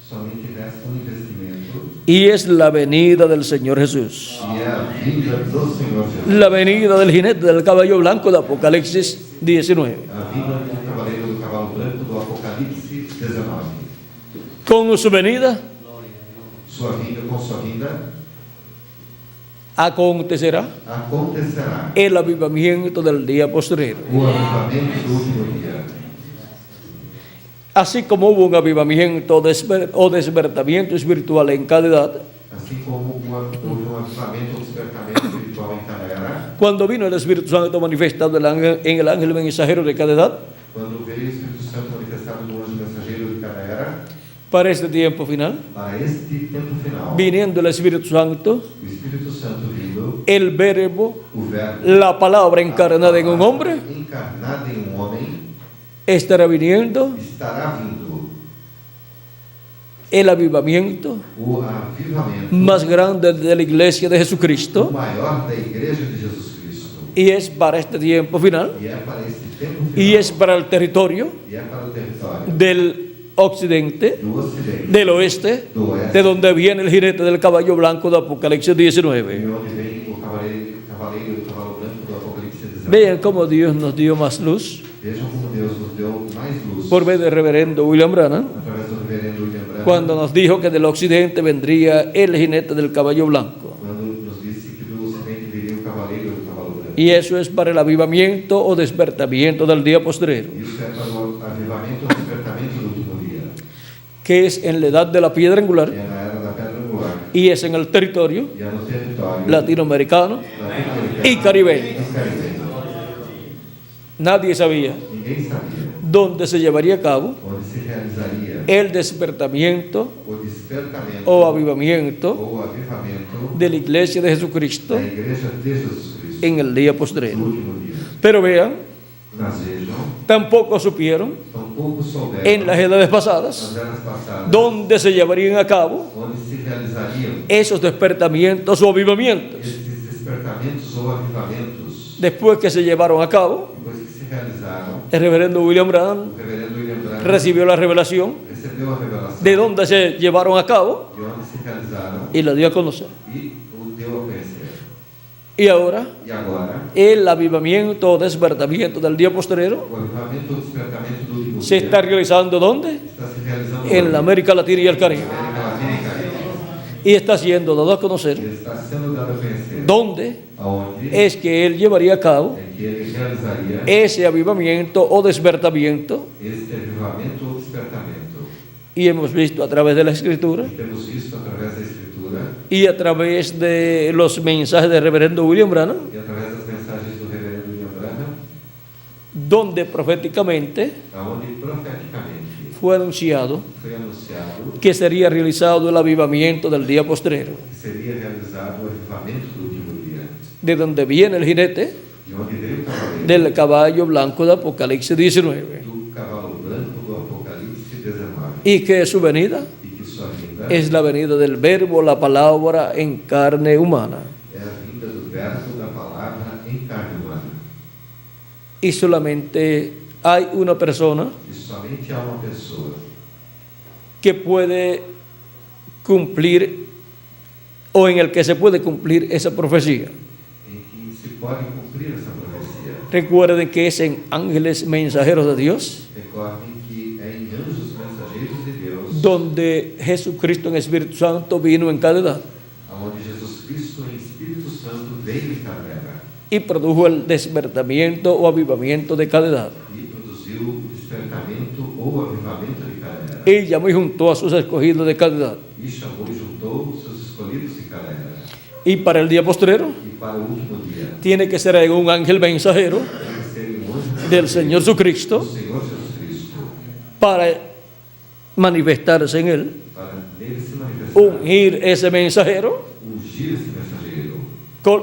somente resta um investimento
y es la venida del Señor Jesús.
e é a vinda do Senhor Jesus.
La venida del jinete del caballo blanco de Apocalipsis 19.
A vinda do cavaleiro do cavalo branco do Apocalipse 19.
Con su venida
Sua vinda, com sua vinda,
acontecerá
acontecerá
el avivamiento del día postrero.
o avivamento do último dia.
Así como hubo un avivamiento o despertamiento espiritual en cada edad,
Assim como houve avivamento ou despertamento espiritual em cada era,
cuando vino el Espíritu Santo manifestado en el ángel mensajero de cada edad,
quando veio o Espírito Santo manifestado no anjo mensageiro de cada era,
para este tiempo final,
para este tempo final,
viniendo el Espíritu Santo,
o Espírito Santo vindo,
el verbo,
o verbo,
la palabra encarnada en un hombre,
encarnado em homem,
estará viniendo
estará vindo
el avivamiento
o avivamento
más grande de la iglesia de
o
Jesucristo,
maior da Igreja de Jesus Cristo.
y es para este tiempo final,
E é para este tempo final,
y es para el territorio
e é para o território
del occidente,
do Ocidente,
del oeste,
do Oeste,
de donde viene el jinete del caballo blanco de Apocalipsis
de
19.
onde vem o cavaleiro do cavalo branco do Apocalipse 19.
Vean cómo Dios nos dio más luz
Vejam como Deus nos deu mais luz
por medio del reverendo William Branham,
através do reverendo William Branham,
cuando nos dijo que del occidente vendría el jinete del caballo blanco.
quando nos disse que do Ocidente viria o cavaleiro do cavalo branco.
Y eso es para el avivamiento o despertamiento del día postrero,
Isso é para o avivamento e o despertamento do último dia.
que es en la edad de la piedra angular,
É na era da pedra angular,
y es en el territorio
e é no território
latinoamericano
latino-americano
y caribeño.
e caribenho.
Nadie sabía
Ninguém sabia
dónde se llevaría a cabo
onde se realizaria
el despertamiento
o despertamento
o avivamiento
ou o avivamento
de la iglesia de Jesucristo
da Igreja de Jesus Cristo
en el día
no
postrero.
último dia.
Pero vean,
Mas vejam,
tampoco supieron
tampouco souberam
en las edades pasadas
nas eras passadas
dónde se llevarían a cabo
onde se realizariam
esos despertamientos o avivamientos.
esses despertamentos ou avivamentos.
Después que se llevaron a cabo,
Depois que se realizaram,
el reverendo William Branham
o reverendo William Branham
recibió la revelación
recebeu a revelação
de dónde se llevaron a cabo
de onde se realizaram
y la dio a conocer.
e o deu a conhecer.
Y ahora,
E agora,
el avivamiento o despertamiento del día postrero
o avivamento ou despertamento do último
se
dia
está realizando ¿dónde?
está se realizando
En la América Latina y el Caribe.
América Latina e Caribe.
Y está siendo dado a conocer
E está sendo dado a conhecer
dónde
aonde
es que él llevaría a cabo
é que ele realizaria
ese avivamiento o despertamiento.
este avivamento ou despertamento.
Y hemos visto a través de la Escritura
E temos visto através da Escritura
y a través de los mensajes del reverendo William Branham,
e através das mensagens do reverendo William Branham,
donde proféticamente
aonde profeticamente
fue anunciado
foi anunciado
que sería realizado el avivamiento del día postrero,
que seria realizado o avivamento do último dia,
de donde viene el jinete
de onde veio o cavaleiro
del caballo blanco de Apocalipsis 19,
do cavalo branco do Apocalipse 19,
y que su venida
e que sua vinda
es la venida del verbo, la palabra en carne humana.
é a vinda do verbo da palavra em carne humana.
Y solamente hay una persona
E somente há uma pessoa
que puede cumplir o en el que se puede cumplir esa profecía.
em que se pode cumprir essa profecia.
Recuerden que es en ángeles mensajeros de Dios,
Recordem que é em anjos mensageiros de Deus,
donde Jesucristo en Espíritu Santo vino en cada edad
aonde Jesus Cristo em Espírito Santo veio em cada era
y produjo el despertamiento o avivamiento de cada edad.
e produziu o despertamento ou avivamento de cada era.
Y llamó y juntó a sus escogidos de cada edad.
E chamou e juntou os seus escolhidos de cada era.
Y para el día postrero
E para o último dia,
tiene que ser en un ángel mensajero
deve ser um anjo
del Señor
do
Jesucristo
Senhor Jesus Cristo,
para manifestarse en él,
para nele se manifestar,
ungir ese mensajero,
ungir esse mensageiro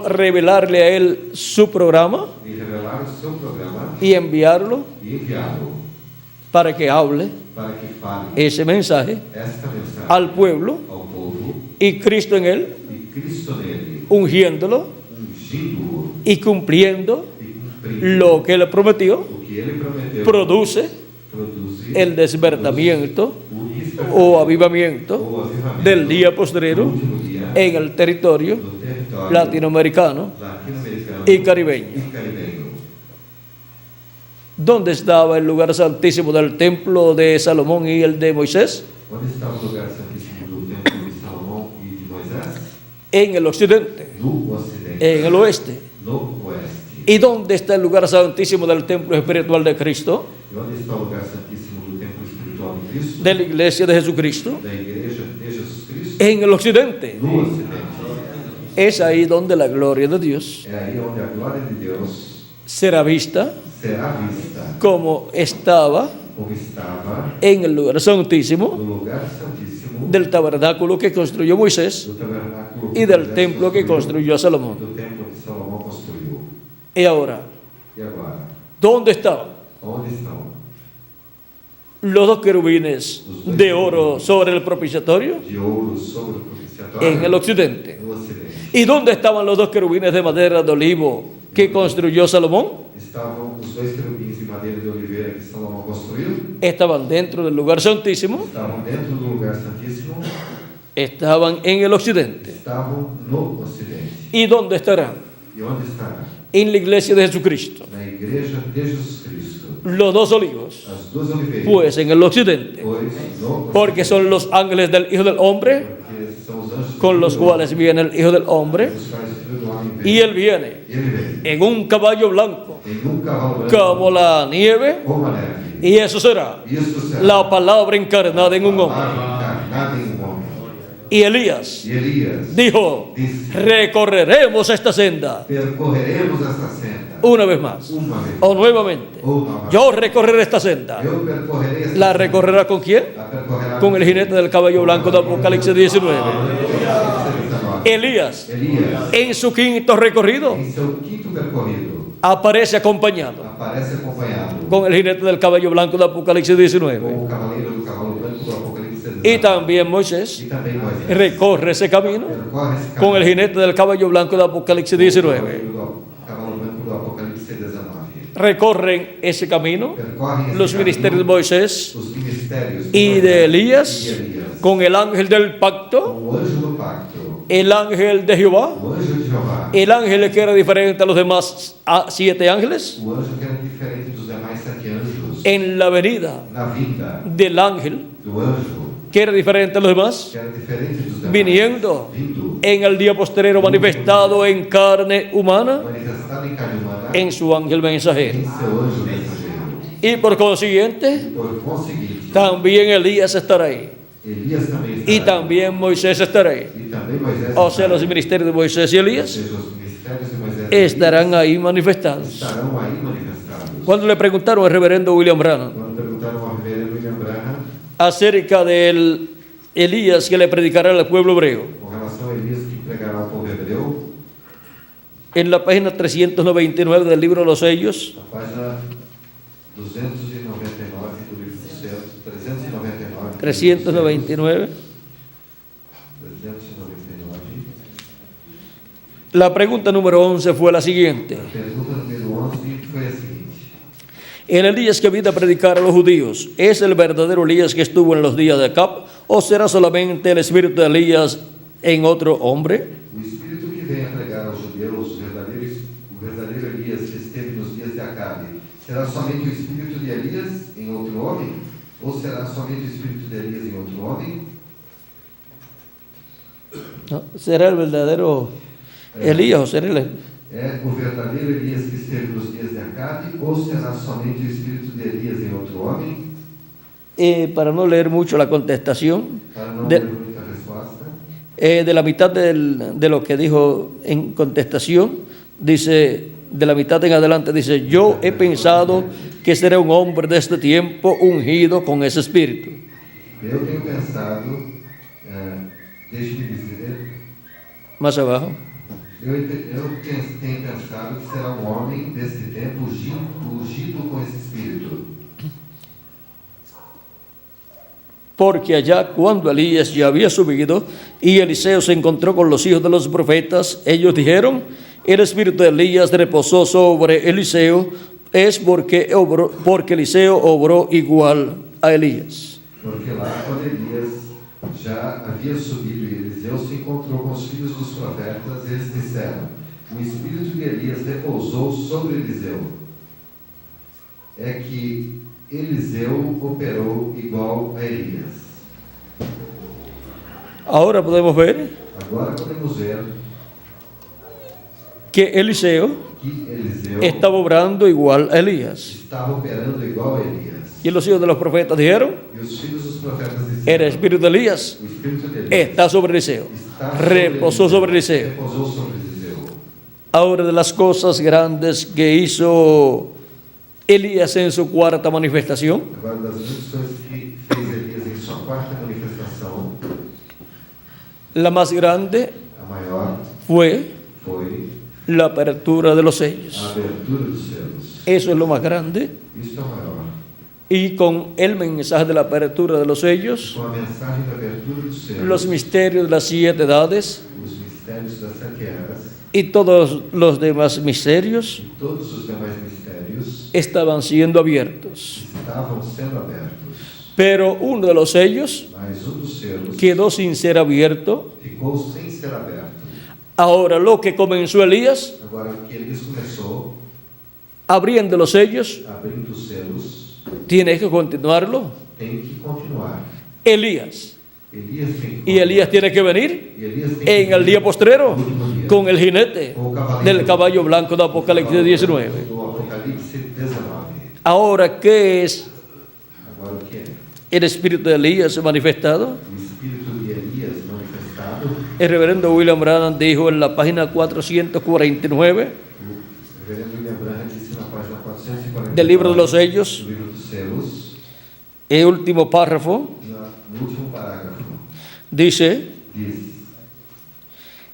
revelarle a él su programa
e revelar o seu programa
y enviarlo
e enviá-lo
para que hable
para que fale
ese mensaje
esta mensagem
al pueblo,
ao povo
y Cristo en él,
e Cristo nele,
ungiéndolo
ungindo-o
y cumpliendo
e cumprindo
lo que él prometió,
o que ele prometeu,
produce
produzir
el despertamiento
o despertamento
o avivamiento
ou avivamento
del día
do
postrero
último dia
en el territorio
do território
latinoamericano
latino-americano
y caribeño.
e caribenho.
¿Dónde estaba el lugar santísimo del templo de Salomón y el de Moisés?
Onde estava o lugar santíssimo do templo de Salomão e de Moisés?
En el occidente,
No ocidente,
en el oeste.
no oeste.
¿Y dónde está el lugar santísimo del templo espiritual de Cristo?
E onde está o lugar santíssimo do templo espiritual Cristo,
de la iglesia de Jesucristo
da igreja de Jesus Cristo,
en el occidente.
no Ocidente.
Es ahí donde la gloria de Dios
É aí onde a glória de Deus
será vista
será vista
como estaba
como estava
en el lugar santísimo
no lugar santíssimo
del tabernáculo que construyó Moisés
do tabernáculo
y del
Moisés
templo que construyó Salomón.
do templo que Salomão construiu.
Y ahora,
E agora,
¿dónde estaban
onde estão
los dos querubines de oro sobre el propiciatorio?
de ouro sobre o propiciatório?
En el occidente.
No Ocidente.
¿Y dónde estaban los dos querubines de madera de olivo que construyó Salomón?
Estavam os dois querubins de madeira de oliveira que Salomão construiu.
Estaban dentro del lugar santísimo,
Estavam dentro do lugar santíssimo.
estaban en el occidente.
Estavam no Ocidente.
¿Y dónde estarán?
E onde estará?
En la iglesia de Jesucristo.
Na igreja de Jesus Cristo.
Los dos olivos,
As duas oliveiras.
pues en el occidente,
Pois no
porque son los ángeles del Hijo del Hombre,
Porque são os anjos
con los cuales viene el Hijo del Hombre,
os quais o Filho do Homem
y
veio.
él viene
E ele veio
en un caballo blanco,
em cavalo branco
como la nieve,
como a neve.
y eso será
Isto será
la palabra encarnada en un hombre.
palavra encarnada em homem.
Y Elías
E Elias
dijo,
disse:
recorreremos esta senda
percorreremos esta senda
una vez más,
uma vez.
o nuevamente.
Ou novamente.
Yo recorreré esta senda.
Eu percorrerei esta
¿La
senda.
recorrerá con quién?
La percorrerá
Con el jinete del caballo blanco de Apocalipsis 19. Elías,
Elias,
en su quinto recorrido,
em seu quinto percorrido,
aparece acompañado
aparece acompanhado
con el jinete del caballo blanco de Apocalipsis 19.
com o cavaleiro do cavalo branco do Apocalipse 19.
Y también Moisés
E também Moisés
recorre ese camino
percorre esse
con el
caminho
jinete del caballo blanco de Apocalipsis
com o
19.
cavalo branco do Apocalipse 19.
Recorren ese camino
Percorrem esse
los
caminho
ministerios de Moisés
os ministérios
y de Elías
e Elias,
con el ángel del pacto,
o anjo do pacto,
el ángel de Jehová,
o anjo de Jeová,
el ángel que era diferente a los demás 7 ángeles,
o anjo que era diferente dos demais 7 anjos,
en la venida
na vinda
del ángel
do anjo,
que era diferente a los demás,
que era diferente dos demais,
viniendo
vindo,
en el día posterior manifestado en carne humana
manifestado em carne humana,
en su ángel mensajero.
em seu anjo mensageiro.
Y por consiguiente,
Por conseguinte,
también Elías estará ahí.
Elias também
Y
estará.
también Moisés estará ahí.
E também Moisés
O sea,
estará.
los ministerios de Moisés y
Ou
Elías
seja, os ministérios de Moisés
estarán ahí manifestados.
estarão aí manifestados.
Cuando le preguntaron al reverendo William Branham
Quando perguntaram ao reverendo William Branham
acerca del Elías que le predicará al pueblo hebreo,
com relação a Elias que pregará ao povo hebreu,
en la página 399 del libro de los sellos,
a página 299 do livro dos céus, 399.
399,
399.
la pregunta número 11 fue la siguiente.
A pergunta número 11 foi a seguinte:
El Elías que vino a predicar a los judíos, ¿es el verdadero Elías que estuvo en los días de Acab o será solamente el espíritu de Elías en otro hombre?
o espírito que vem a pregar aos judeus, o verdadeiro Elias que esteve nos dias de Acabe, será somente o espírito de Elias em outro homem? Ou será somente o espírito de Elias em outro homem?
¿No? ¿Será el verdadero Elías o será el...
É o verdadeiro Elias que esteve nos dias de Acabe? Ou será somente o espírito de Elias em outro homem?
Para no leer mucho la contestación,
Para não
de,
ler muita resposta,
de la mitad de lo que dijo en contestación, dice, de la mitad en adelante, dice, yo he pensado que será un hombre de este tiempo ungido con ese espíritu.
eu tenho pensado, deixe-me dizer,
Más abajo.
eu tenho pensado que será um homem desse tempo ungido com esse espírito.
Porque allá cuando Elías ya había subido y Eliseo se encontró con los hijos de los profetas, ellos dijeron, el espíritu de Elías reposó sobre Eliseo, es porque Eliseo obró igual a Elías.
Porque lá, quando Elias já havia subido e Eliseu se encontrou com os filhos dos profetas, eles disseram, o espírito de Elias repousou sobre Eliseu. É que Eliseu operou igual a Elias.
Ahora podemos ver
Agora podemos ver
que Eliseo
que Eliseu
estaba obrando igual a Elías.
estava operando igual a Elias.
Y los hijos de los profetas dijeron,
E os filhos dos profetas
el
disseram:
espíritu de Elías
o espírito de Elias
está sobre Eliseo.
está sobre
Reposó sobre Eliseo.
Repousou sobre Eliseu.
Ahora, de las cosas grandes que hizo Elías en su cuarta manifestación,
Agora, das grandes coisas que fez Elias em sua quarta manifestação,
la más grande
a maior
fue
foi
la apertura de los
a
sellos.
abertura dos céus.
Eso es lo más grande.
Isto é o maior.
Y con el mensaje de la apertura de los sellos,
Com a mensagem da abertura dos céus,
los misterios de las 7 edades
os mistérios das 7 eras
y todos los demás misterios
e todos os demais mistérios
estaban siendo abiertos.
estavam sendo abertos.
Pero uno de los sellos
Mas dos selos
quedó sin ser abierto.
ficou sem ser aberto.
Ahora, lo que comenzó Elías
Agora, o que Elias começou
abriendo los sellos,
abrindo os selos,
tiene que continuarlo
tem que continuar.
Elías.
Elias tem que
Y Elías tiene que venir
E Elias tem que
en el día postrero
no último dia,
con el jinete
com o cavaleiro
del caballo blanco de Apocalipsis 19.
do Apocalipse 19.
Ahora, ¿qué es
Agora, o que é?
el espíritu de Elías manifestado?
O espírito de Elias manifestado.
El reverendo William Branham dijo en la página 449
O reverendo William Branham disse na página 449
del libro de los sellos,
do livro dos selos,
el último párrafo,
no último parágrafo,
dice:
diz: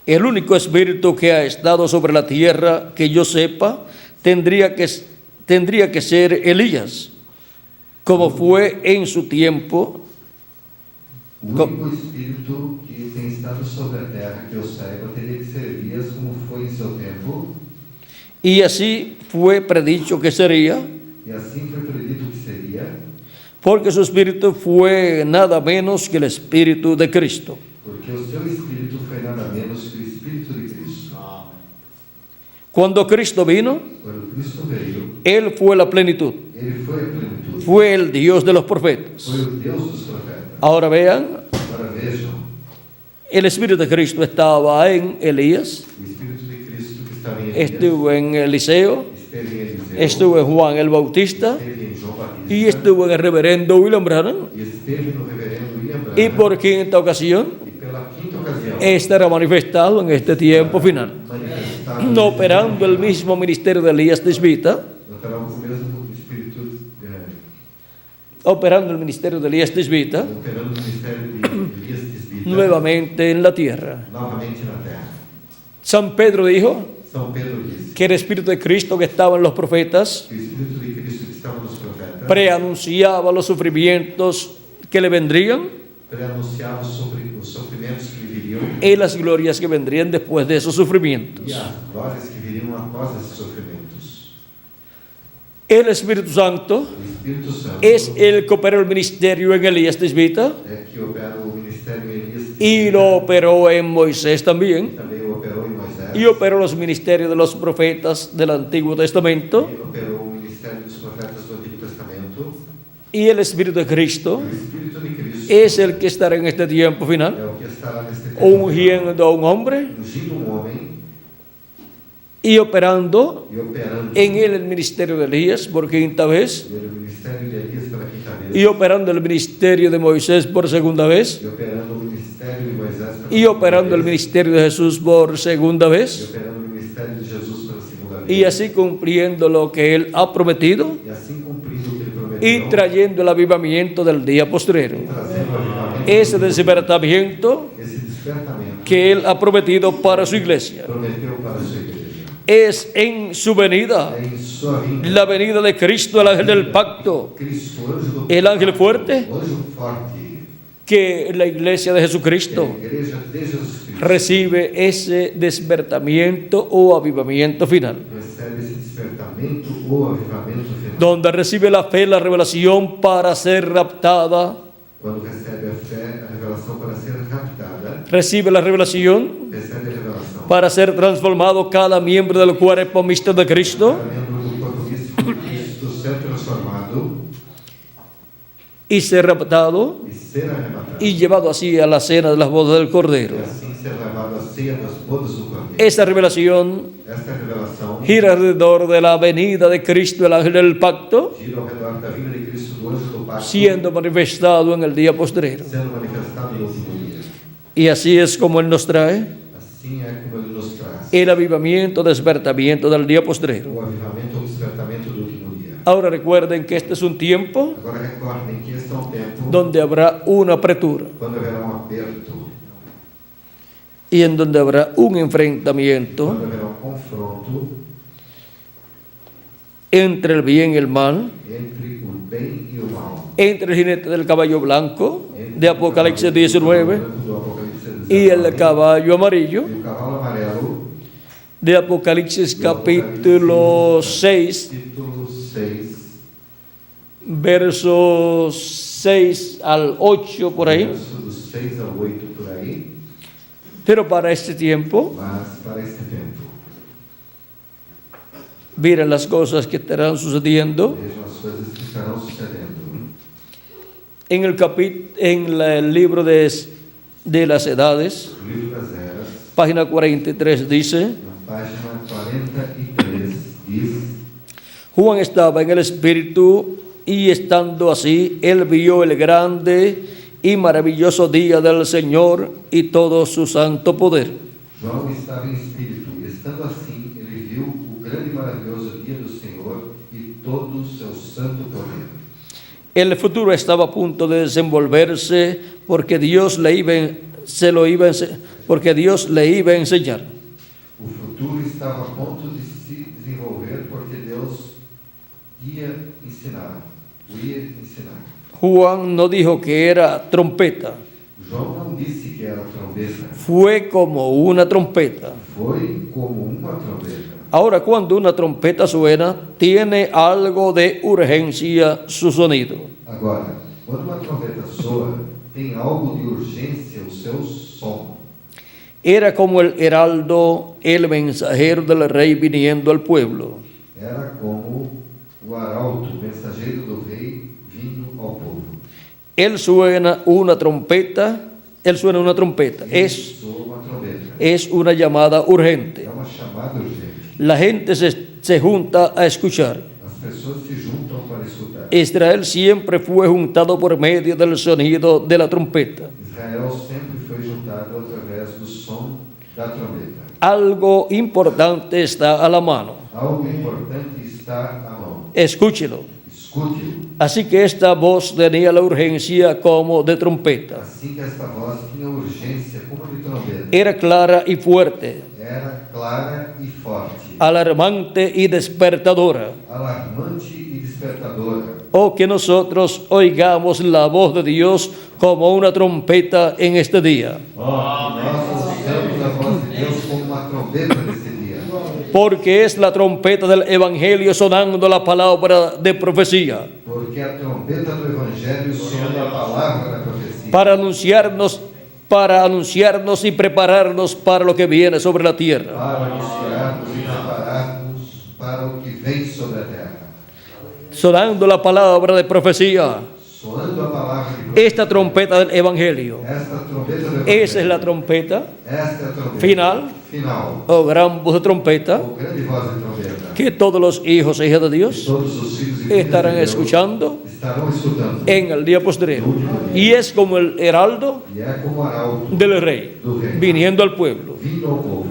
el único espíritu que ha estado sobre la tierra que yo sepa tendría que ser Elías, como fue en su tiempo.
O único espírito que tem estado sobre a terra que eu saiba teria que ser Elias, como foi em seu tempo,
Y así fue predicho que sería,
e assim foi predito que seria,
porque su espíritu fue nada menos que el espíritu de Cristo.
porque o seu espírito foi nada menos que o espírito de Cristo.
Cuando Cristo vino,
Quando Cristo veio,
Él fue la plenitud,
ele foi a plenitude,
fue el Dios de los profetas.
foi o Deus dos profetas.
Ahora vean,
Agora vejam,
el espíritu de Cristo estaba en Elías,
o espírito de Cristo que estava em Elias,
estuvo en Eliseo,
esteve em Eliseu,
estuvo en Juan el Bautista
esteve em João Batista,
y estuvo en el reverendo William Branham.
e esteve no reverendo William Branham,
Y por quinta ocasión
e pela quinta ocasião,
estará manifestado en este tiempo final,
manifestado
no operando el mismo ministerio de Elías Tisbita,
notará o mesmo espírito,
operando el ministerio de Elías Tisbita
operando o ministério de Elias Tisbita,
nuevamente en la tierra.
novamente na terra.
San Pedro dijo
São Pedro disse
que el espíritu de Cristo que estaba en los profetas
que o espírito de Cristo que estava nos profetas
preanunciaba los sufrimientos que le vendrían
preanunciava sobre os sofrimentos que viriam
y las glorias que vendrían después de esos sufrimientos.
e as glórias que viriam após esses sofrimentos.
El Espíritu Santo
O Espírito Santo
es el que operó el ministerio en Elías Tisbita
é que opera o ministério em Elias
y lo operó en Moisés también,
também o operou em Moisés,
y operó los ministerios de los profetas del Antiguo Testamento.
e operou o ministério dos profetas do Antigo Testamento.
Y el Espíritu de Cristo
O Espírito de Cristo
es el que estará en este tiempo
é
final,
o que estará neste tempo,
ungiendo a un hombre
ungindo um homem
y operando
e operando
en él el ministerio de Elías por quinta vez,
o ministério de Elias pela quinta vez,
y operando el ministerio de Moisés por segunda vez,
e operando o ministério de Moisés pela
y
segunda
operando el
vez,
ministerio de Jesús por segunda
e
vez,
operando o ministério de Jesus pela segunda vez,
y así cumpliendo lo que él ha prometido
e assim cumprindo o que ele prometeu,
y trayendo el avivamiento del día postrero.
trazendo o avivamento,
Ese despertamiento
esse despertamento
que él ha prometido para su iglesia
prometeu para a sua igreja.
es en su venida,
É em sua vinda,
la venida de Cristo, el ángel del pacto,
Cristo, o anjo do
el ángel fuerte,
o anjo forte,
que la iglesia de
que a
Jesucristo
igreja de Jesus Cristo
recibe ese despertamiento o avivamiento final,
recebe esse despertamento ou avivamento final.
donde recibe la fe, la revelación para ser raptada,
Quando recebe a fé, a revelação para ser raptada,
recibe la revelación
recebe a revelação
para ser transformado cada miembro del cuerpo mixto de Cristo
para membro do corpo místico de Cristo ser transformado
y ser raptado
e ser arrebatado.
y llevado así a la cena de las bodas del
E
Cordero.
assim ser levado à ceia das bodas do Cordeiro.
Esta revelación
Esta revelação
gira alrededor de la venida de Cristo, el ángel del pacto,
gira ao redor da vinda de Cristo do anjo do pacto,
siendo manifestado en el día postrero.
sendo manifestado no último dia.
Y así es como Él nos trae
Assim é como ele nos traz
el avivamiento, despertamiento del día postrero.
o avivamento, o despertamento do último dia.
Ahora recuerden que este es un tiempo
Agora recordem que este é um tempo
donde habrá una apertura
quando haverá um aperto,
y en donde habrá un enfrentamiento
quando haverá um confronto
entre el bien y el mal,
entre o bem e o mal.
entre el jinete del caballo blanco
Entre
de
o
Apocalipsis
cavalo
19
do Apocalipse
y el
19,
caballo amarillo
e o cavalo amarelo,
de Apocalipsis capítulo 6,
capítulo 6,
versos 6 al 8 por ahí.
verso do 6 ao 8 por aí,
Pero para este tiempo,
mas para este tempo.
miren las cosas que estarán sucediendo
Vejam as coisas que estarão sucedendo.
en el libro de las edades,
O livro das Eras,
página 43, dice:
na página 43, diz:
Juan estaba en el Espíritu y estando así, él vio el grande y maravilloso día del Señor y todo su santo poder.
João estava em espírito, e estando assim, ele viu o grande e maravilhoso dia do Senhor e todo o seu santo poder.
El futuro estaba a punto de desenvolverse porque Dios le iba a enseñar.
O futuro estava a ponto de se desenvolver porque Deus ia ensinar, o ia ensinar.
Juan no dijo que era trompeta,
João não disse que era trombeta,
fue como una trompeta.
foi como uma trombeta.
Ahora, cuando una trompeta suena, tiene algo de urgencia su sonido.
Agora, quando uma trombeta soa, tem algo de urgência o seu som.
Era como el heraldo, el mensajero del rey viniendo al pueblo.
Era como o arauto, o mensageiro do rei vindo ao povo.
Él suena una trompeta,
Soa uma trombeta.
es una llamada urgente.
É uma chamada urgente.
La gente se junta a escuchar.
As pessoas se juntam para escutar.
Israel siempre fue juntado por medio del sonido de la trompeta.
Israel sempre foi juntado através do som da trombeta.
Algo importante está a la mano.
Algo importante está à mão.
Escúchelo.
Escute-o.
Así que esta voz tenía la urgencia como de trompeta.
Assim que esta voz tinha urgência como de trombeta.
Era clara y fuerte,
Era clara e forte.
alarmante y despertadora.
Alarmante e despertadora.
O que nosotros oigamos la voz de Dios como una trompeta en este día.
Nós ouçamos a voz de Deus como uma trombeta nesse dia.
Porque es la trompeta del Evangelio sonando la palabra de profecía.
Porque a trombeta do Evangelho soa a palavra da profecia.
Para anunciarnos y prepararnos para lo que viene sobre la tierra.
Para anunciarmos e prepararmos para o que vem sobre a terra.
Sonando la palabra de profecía.
Soando a palavra de profecia.
Esta trompeta del Evangelio.
Esta trombeta do
Esa es
Evangelho.
la trompeta
Esta é a trombeta
final,
final.
o gran voz de trompeta,
Ou grande voz de trombeta.
que todos los hijos e hijas de Dios
Todos os filhos e filhas
estarán
de Deus
escuchando
estarão escutando.
en el día postrero. Y es como el heraldo
E é como arauto
del rey
do rei
viniendo al pueblo.
vindo ao povo.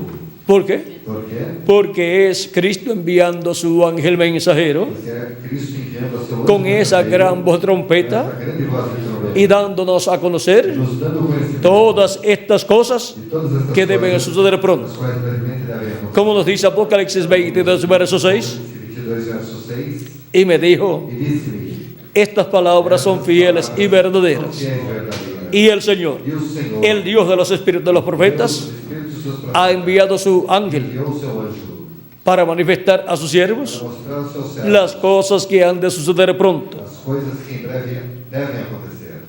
¿Por qué?
Por quê?
Porque es Cristo enviando su ángel mensajero
Porque é Cristo enviando a seu anjo
con esa
mensageiro,
gran voz de
essa
trompeta
grande voz de trombeta,
y dándonos a conocer
nos dando conhecimento
todas estas cosas
de todas estas
que deben
coisas,
suceder
as
pronto.
quais brevemente daremos.
Como nos dice Apocalipsis 22, verso 6,
Apocalipse 22, verso 6,
y me dijo,
e disse-me,
estas palabras son fieles y
são
verdaderas.
fiéis e verdadeiras.
Y el Señor,
E o Senhor,
el Dios de los espíritus de los profetas,
Deus dos espíritos dos profetas,
ha enviado su ángel
enviou o seu anjo
para manifestar a sus siervos
para mostrar aos seus servos
las cosas que han de suceder pronto.
as coisas que em breve devem acontecer.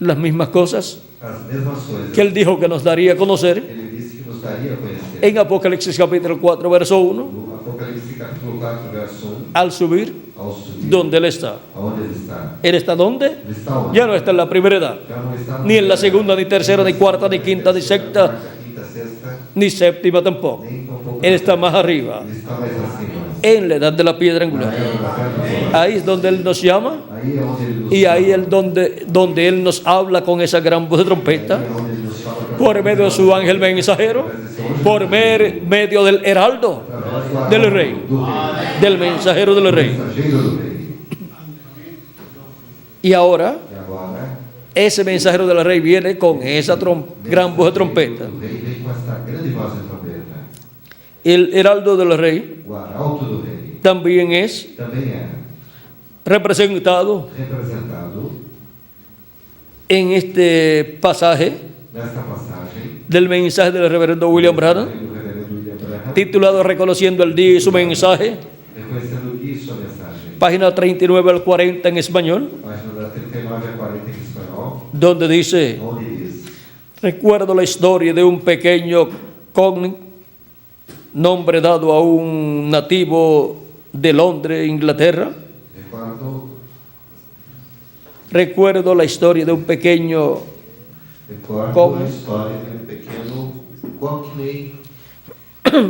Las mismas cosas
As mesmas coisas
que Él dijo que nos daría a conocer
ele disse que nos daria a conhecer.
en Apocalipsis capítulo 4, verso 1,
No Apocalipse capítulo 4, verso 1,
al subir
ao subir,
donde Él está.
aonde ele está.
¿Él está dónde?
Ele está onde?
Ya no está en la primera edad,
Já não está
ni en la segunda, ni tercera, ni cuarta, ni quinta, ni sexta,
quinta, sexta,
ni séptima tampoco.
nem tampouco.
Él está más arriba,
Ele está mais acima.
en la edad de la piedra
Na
angular.
era da pedra.
Ahí es donde Él nos llama
Aí é onde ele nos
y ahí
chama.
es donde Él nos habla con esa gran voz de trompeta,
Aí é onde ele nos chama pra
por medio de su ángel mensajero, por medio del heraldo del rey,
do rei.
del mensajero del rey.
Mensageiro do rei.
Y ahora,
E agora,
ese mensajero del rey viene con esa gran voz de trompeta.
o rei vem com essa grande voz de trompeta.
El heraldo del rey
O arauto do rei
también es
também é
representado
representado
en este pasaje
nesta passagem
del mensaje del reverendo William Branham,
do reverendo William Branham,
titulado Reconociendo el día y su mensaje,
reconhecendo o dia e sua mensagem.
página 39 al 40 en español,
Página da 39 a 40 em espanhol,
donde dice:
onde diz:
recuerdo la historia de un pequeño Cockney, nombre dado a un nativo de Londres, Inglaterra. Recuerdo la historia de un pequeño
Recordo
Cockney.
a história de um pequeno Cockney,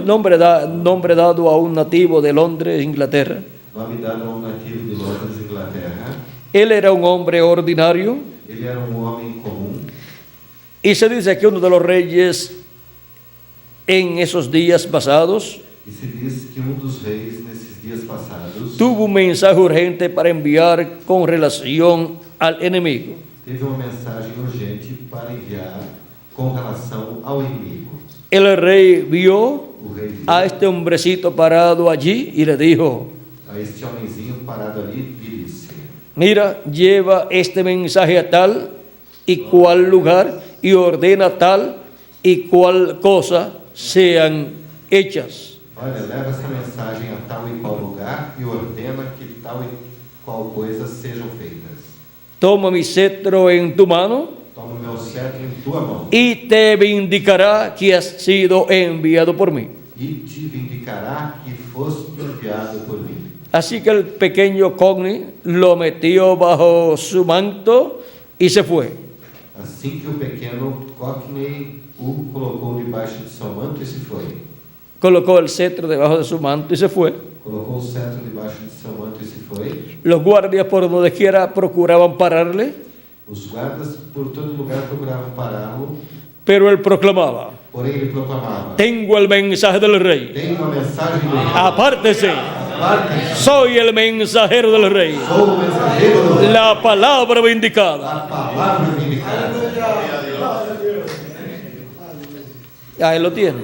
nombre dado a un nativo de Londres, Inglaterra.
nome dado a um nativo de Londres, Inglaterra.
Él era un hombre ordinario
Ele era um homem comum.
y se dice que uno de los reyes en esos días pasados
E se diz que dos reis, nesses dias passados,
tuvo un mensaje urgente para enviar con relación al enemigo.
teve uma mensagem urgente para enviar com relação ao inimigo.
El rey vio
O rei viu
a este hombrecito parado allí y le dijo:
a este homenzinho parado ali e disse:
mira, lleva este mensaje a tal y cual lugar y ordena tal y cual cosa sean hechas.
olha, leva essa mensagem a tal e qual lugar e ordena que tal e qual coisas sejam feitas.
Toma mi cetro en tu mano
Toma o meu cetro em tua mão
y te vindicará que has sido enviado por mí.
e te vindicará que foste enviado por mim.
Así que el pequeño Cockney lo metió bajo su manto y se fue.
Assim que o pequeno Cockney o colocou debaixo de seu manto e se foi.
Colocó el cetro debajo de su manto y se fue.
Colocou o cetro debaixo de seu manto e se foi.
Los guardias por donde quiera procuraban pararle,
Os guardas por todo lugar procuravam pará-lo,
pero él proclamaba:
porém ele proclamava:
tengo el mensaje del rey.
tem uma mensagem do rei.
Apártese,
Aparte,
soy el mensajero del rey.
sou o mensageiro do rei.
La palabra vindicada.
A palavra vindicada.
Ahí lo tiene.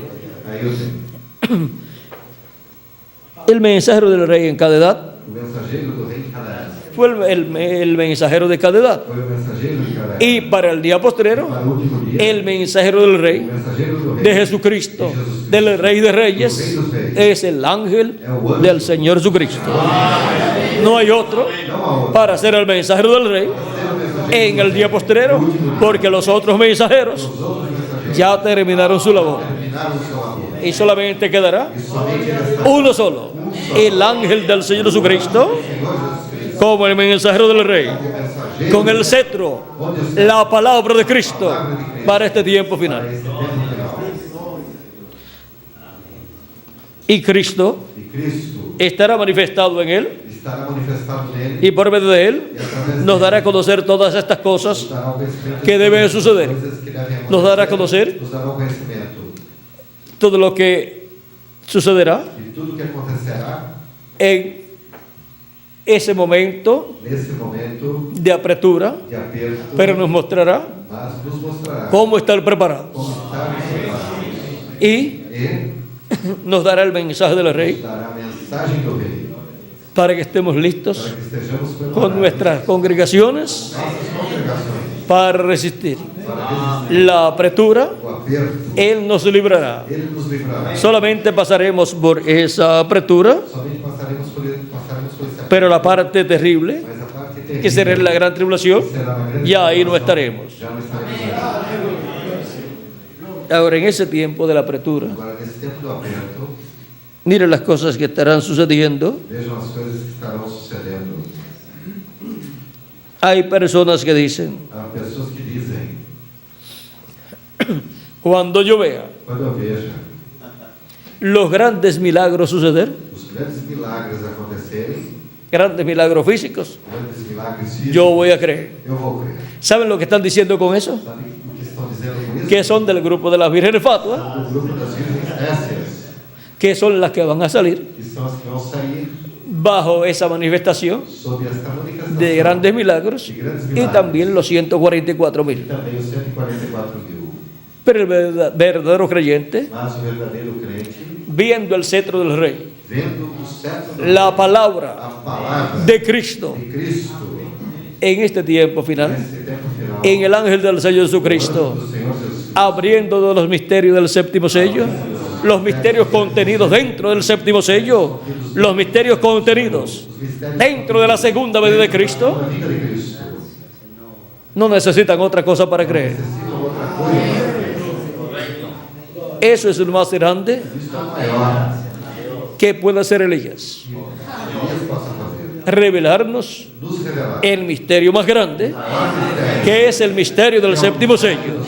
Aí eu tenho.
El mensajero del rey en cada edad
O mensageiro do rei em cada era.
fue el mensajero de cada edad.
Foi o mensageiro de cada era.
Y para el día postrero,
Para o último dia,
el mensajero del
o
rey,
mensageiro do rei
de Jesucristo, del Rey de Reyes, es el ángel del Señor Jesucristo. No hay otro
não há outro.
para ser el mensajero del Rey en el día postrero, porque los otros mensajeros ya terminaron su labor.
Terminaram o seu amor.
Y solamente quedará
E somente restará
uno solo, el ángel del Señor Jesucristo, como el mensajero del Rey,
o mensageiro
con el cetro, la palabra de Cristo, para este tiempo final.
para esse tempo final.
Y Cristo
E Cristo
estará manifestado en él,
estará manifestado nele
y por medio de él nos dará a conocer todas estas cosas
dará o conhecimento
que deben suceder.
coisas que devem
Nos dará a
acontecer,
conocer
nos dará o conhecimento
todo lo que sucederá
de tudo que acontecerá
en ese momento
nesse momento
de apertura,
de aperto,
pero nos mostrará
mas nos mostrará
cómo estar preparados.
como estarmos preparados
Y
e
nos dará el mensaje del
nos
Rey
dará a mensagem do Rei
para que estemos
para
listos
que estejamos
con
preparados
nuestras congregaciones
nossas congregações
para resistir
para resistir
la apertura.
o aperto.
Él nos librará.
Ele nos livrará.
Solamente pasaremos por esa apertura,
Somente passaremos por esse aperto.
pero la parte terrible,
Mas a parte
que
terrível,
será la gran tribulación,
será uma grande
ya ahí no
tribulação,
estaremos.
Já não estaremos aí.
Ahora, en ese tiempo de la apertura,
Agora, nesse tempo do aperto,
miren las cosas que estarán sucediendo.
vejam as coisas que estarão sucedendo.
Hay personas que dicen,
Há pessoas que dizem,
Cuando yo vea
quando eu veja
los grandes milagros suceder,
os grandes milagres acontecerem,
grandes milagros físicos,
grandes milagres físicos,
yo voy a creer.
eu vou crer.
¿Saben lo que están diciendo con eso?
Sabe o que estão dizendo com isso?
Que son del grupo de las vírgenes fatuas,
O grupo das virgens nécias,
que son las que van a salir
que são as que vão sair
bajo esa manifestación
sob esta manifestação
de grandes milagros y también los 144.000.
e também os 144.000.
Pero el verdadero creyente,
Mas o verdadeiro crente,
viendo el cetro del rey,
vendo o cetro do
la palabra
a palavra
de Cristo
de Cristo
en este tiempo final,
nesse tempo final,
en el ángel del Señor Jesucristo,
do Senhor Jesus,
abriendo todos los misterios del séptimo sello, los misterios contenidos dentro del séptimo sello, los misterios contenidos dentro de la segunda venida de Cristo,
a vida de Cristo,
no necesitan otra cosa para creer.
necessitam outra coisa.
Eso es lo más grande
Isto é o maior
que puede hacer Elías,
que Elias possa fazer.
revelarnos
Nos revelar
el misterio más grande,
o maior mistério,
que es el misterio del séptimo sello,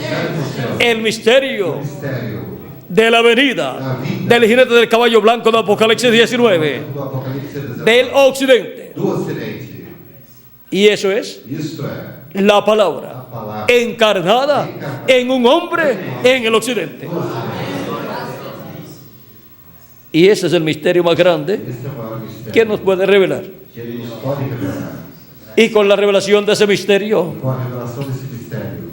el misterio
mistério
de la venida del jinete del caballo blanco de Apocalipsis 19,
do Apocalipse 19,
del occidente.
do Ocidente.
Y eso es
Isto é
la palabra
a palavra
encarnada en un hombre en el occidente. Y ese es el misterio más grande
Este é o maior mistério
que nos puede revelar.
que Ele nos pode revelar.
Y con la revelación de ese misterio,
Com a revelação desse mistério,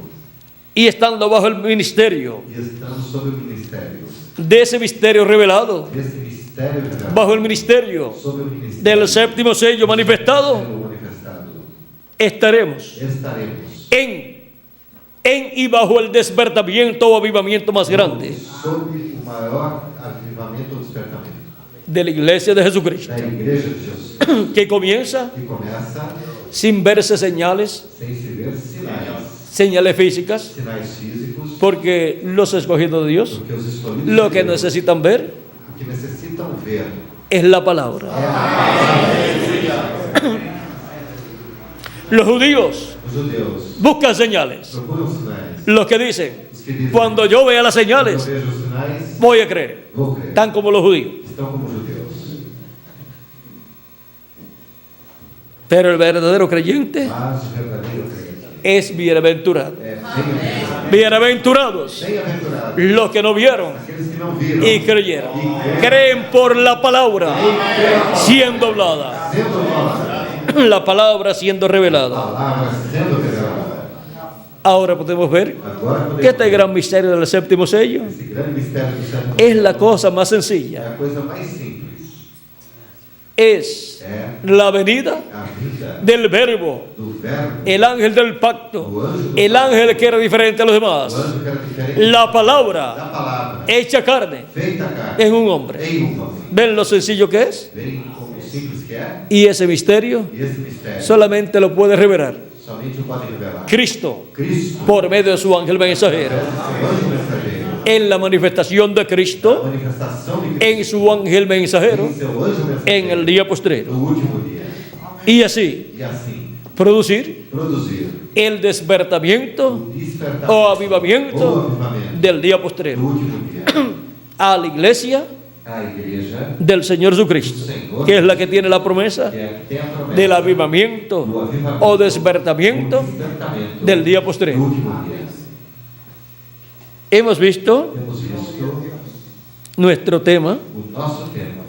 y estando bajo el ministerio
e estamos sob o ministério,
de ese misterio revelado,
desse mistério revelado,
bajo el ministerio
sob o ministério
del séptimo sello manifestado,
manifestado,
estaremos
estaremos
en y bajo el despertamiento o avivamiento más grande
sob o maior avivamento ou despertamento
de la iglesia de Jesucristo,
da Igreja de Jesus,
que comienza
que começa
sin verse señales,
sem se ver
señales físicas,
sinais físicos,
porque los escogidos de Dios
porque os escolhidos
lo
de
que
Deus,
necesitan ver
o que necessitam ver
es la palabra. Los judíos
os judeus
buscan señales.
procuram sinais.
Los que dicen,
Os que dizem,
cuando yo vea las
quando eu
señales,
vejo os sinais,
voy a creer.
vou crer.
Tan como los judíos.
Estão como judeus.
Pero el verdadero creyente
Mas o verdadeiro crente
es bienaventurado.
é bem-aventurado.
Bienaventurados
Bem-aventurado.
los que no vieron
Aqueles que não viram
y creyeron. Creen por la palabra siendo hablada,
sendo falada,
la palabra siendo revelada.
palavra sendo revelada.
Ahora podemos ver
Agora
que este gran misterio del séptimo sello
esse grande mistério do século
es la cosa más
é
sencilla.
a coisa mais simples.
Es
É
la venida
a vida
del verbo,
do verbo,
el ángel del pacto, el ángel que era diferente a los
o
demás,
anjo que era diferente
la palabra
da palavra
hecha carne
feita carne
en un hombre.
em homem.
¿Ven lo sencillo que es?
Veem como simples que é,
Y ese misterio
e esse mistério
solamente lo puede revelar
somente o pode revelar
Cristo
Cristo,
por medio de su ángel mensajero.
seu anjo mensageiro,
En la manifestación de
a
Cristo,
manifestação de Cristo
en su ángel mensajero,
em seu anjo mensageiro
en el día postrero.
no último dia.
Y así
E assim,
producir
produzir
el despertamiento
o despertamento
o
ou
avivamiento
avivamento
del día
do
postrero
último dia.
a la iglesia
A igreja
del Señor Jesucristo, que es la que tiene la promesa
que é a que tem a promessa
del avivamiento
do avivamento
o despertamiento
do despertamento
del día
do
postrero.
último dia.
Hemos visto
Temos visto
nuestro tema
o nosso tema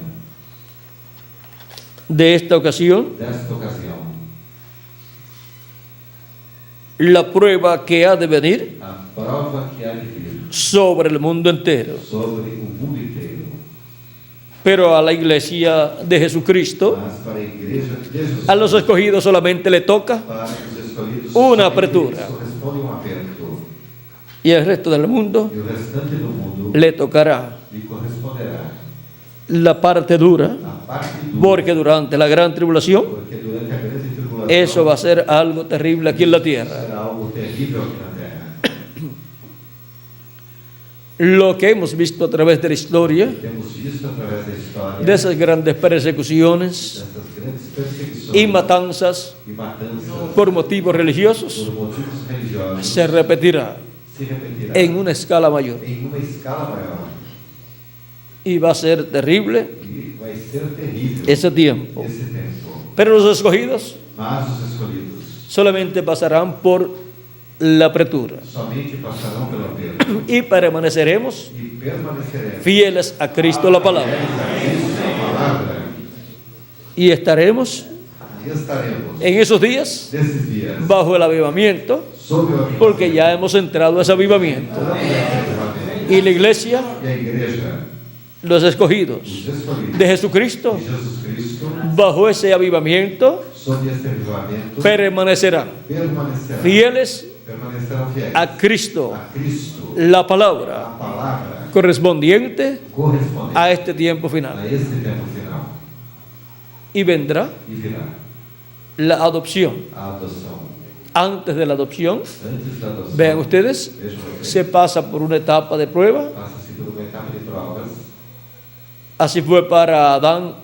de esta ocasión,
desta ocasião,
la prueba que ha de venir
a prova que há de vir
sobre el mundo entero.
sobre o mundo inteiro.
Pero a la iglesia de Jesucristo,
Mas para a igreja de Jesus,
a los escogidos solamente le toca
para os escolhidos,
Una
somente
apertura.
lhes corresponde um aperto,
y al resto del mundo
e o restante do mundo
le tocará
lhe corresponderá
la parte dura,
a parte do
porque durante la gran tribulación
porque durante a grande tribulação
eso va a ser algo terrible aquí en la tierra.
será algo terrível aqui na terra.
Lo que hemos visto a través de la historia,
Temos visto através da história
de esas grandes persecuciones
dessas grandes perseguições
y matanzas
e matanças
por motivos religiosos,
por motivos religiosos
se repetirá.
se repetirá
en una escala mayor.
em uma escala maior.
Y va a ser terrible
E vai ser terrível
ese tiempo.
esse tempo.
Pero los escogidos
Mas os escolhidos
solamente pasarán por la apertura
somente passarão pela perda
y permaneceremos
e permaneceremos
fieles a Cristo la palabra.
Cristo a palavra
Y estaremos
e estaremos
en esos días
nesses dias
bajo el avivamiento,
sob o avivamento
porque ya hemos entrado a ese avivamiento. Y la iglesia,
e a igreja,
los escogidos
os escolhidos
de Jesucristo,
de Jesus Cristo,
bajo ese avivamiento,
sob esse avivamento,
permanecerán
permanecerão
fieles
fiéis
a Cristo,
a Cristo,
la
a
palabra
palavra
correspondiente
correspondente
a este tiempo final.
a este tempo final.
Y vendrá
E virá
la adopción.
a adoção.
Antes de la adopción,
Antes da adoção,
vean ustedes,
vejam vocês,
se pasa por una etapa de prueba.
passa-se por uma etapa de provas,
Así fue para Adán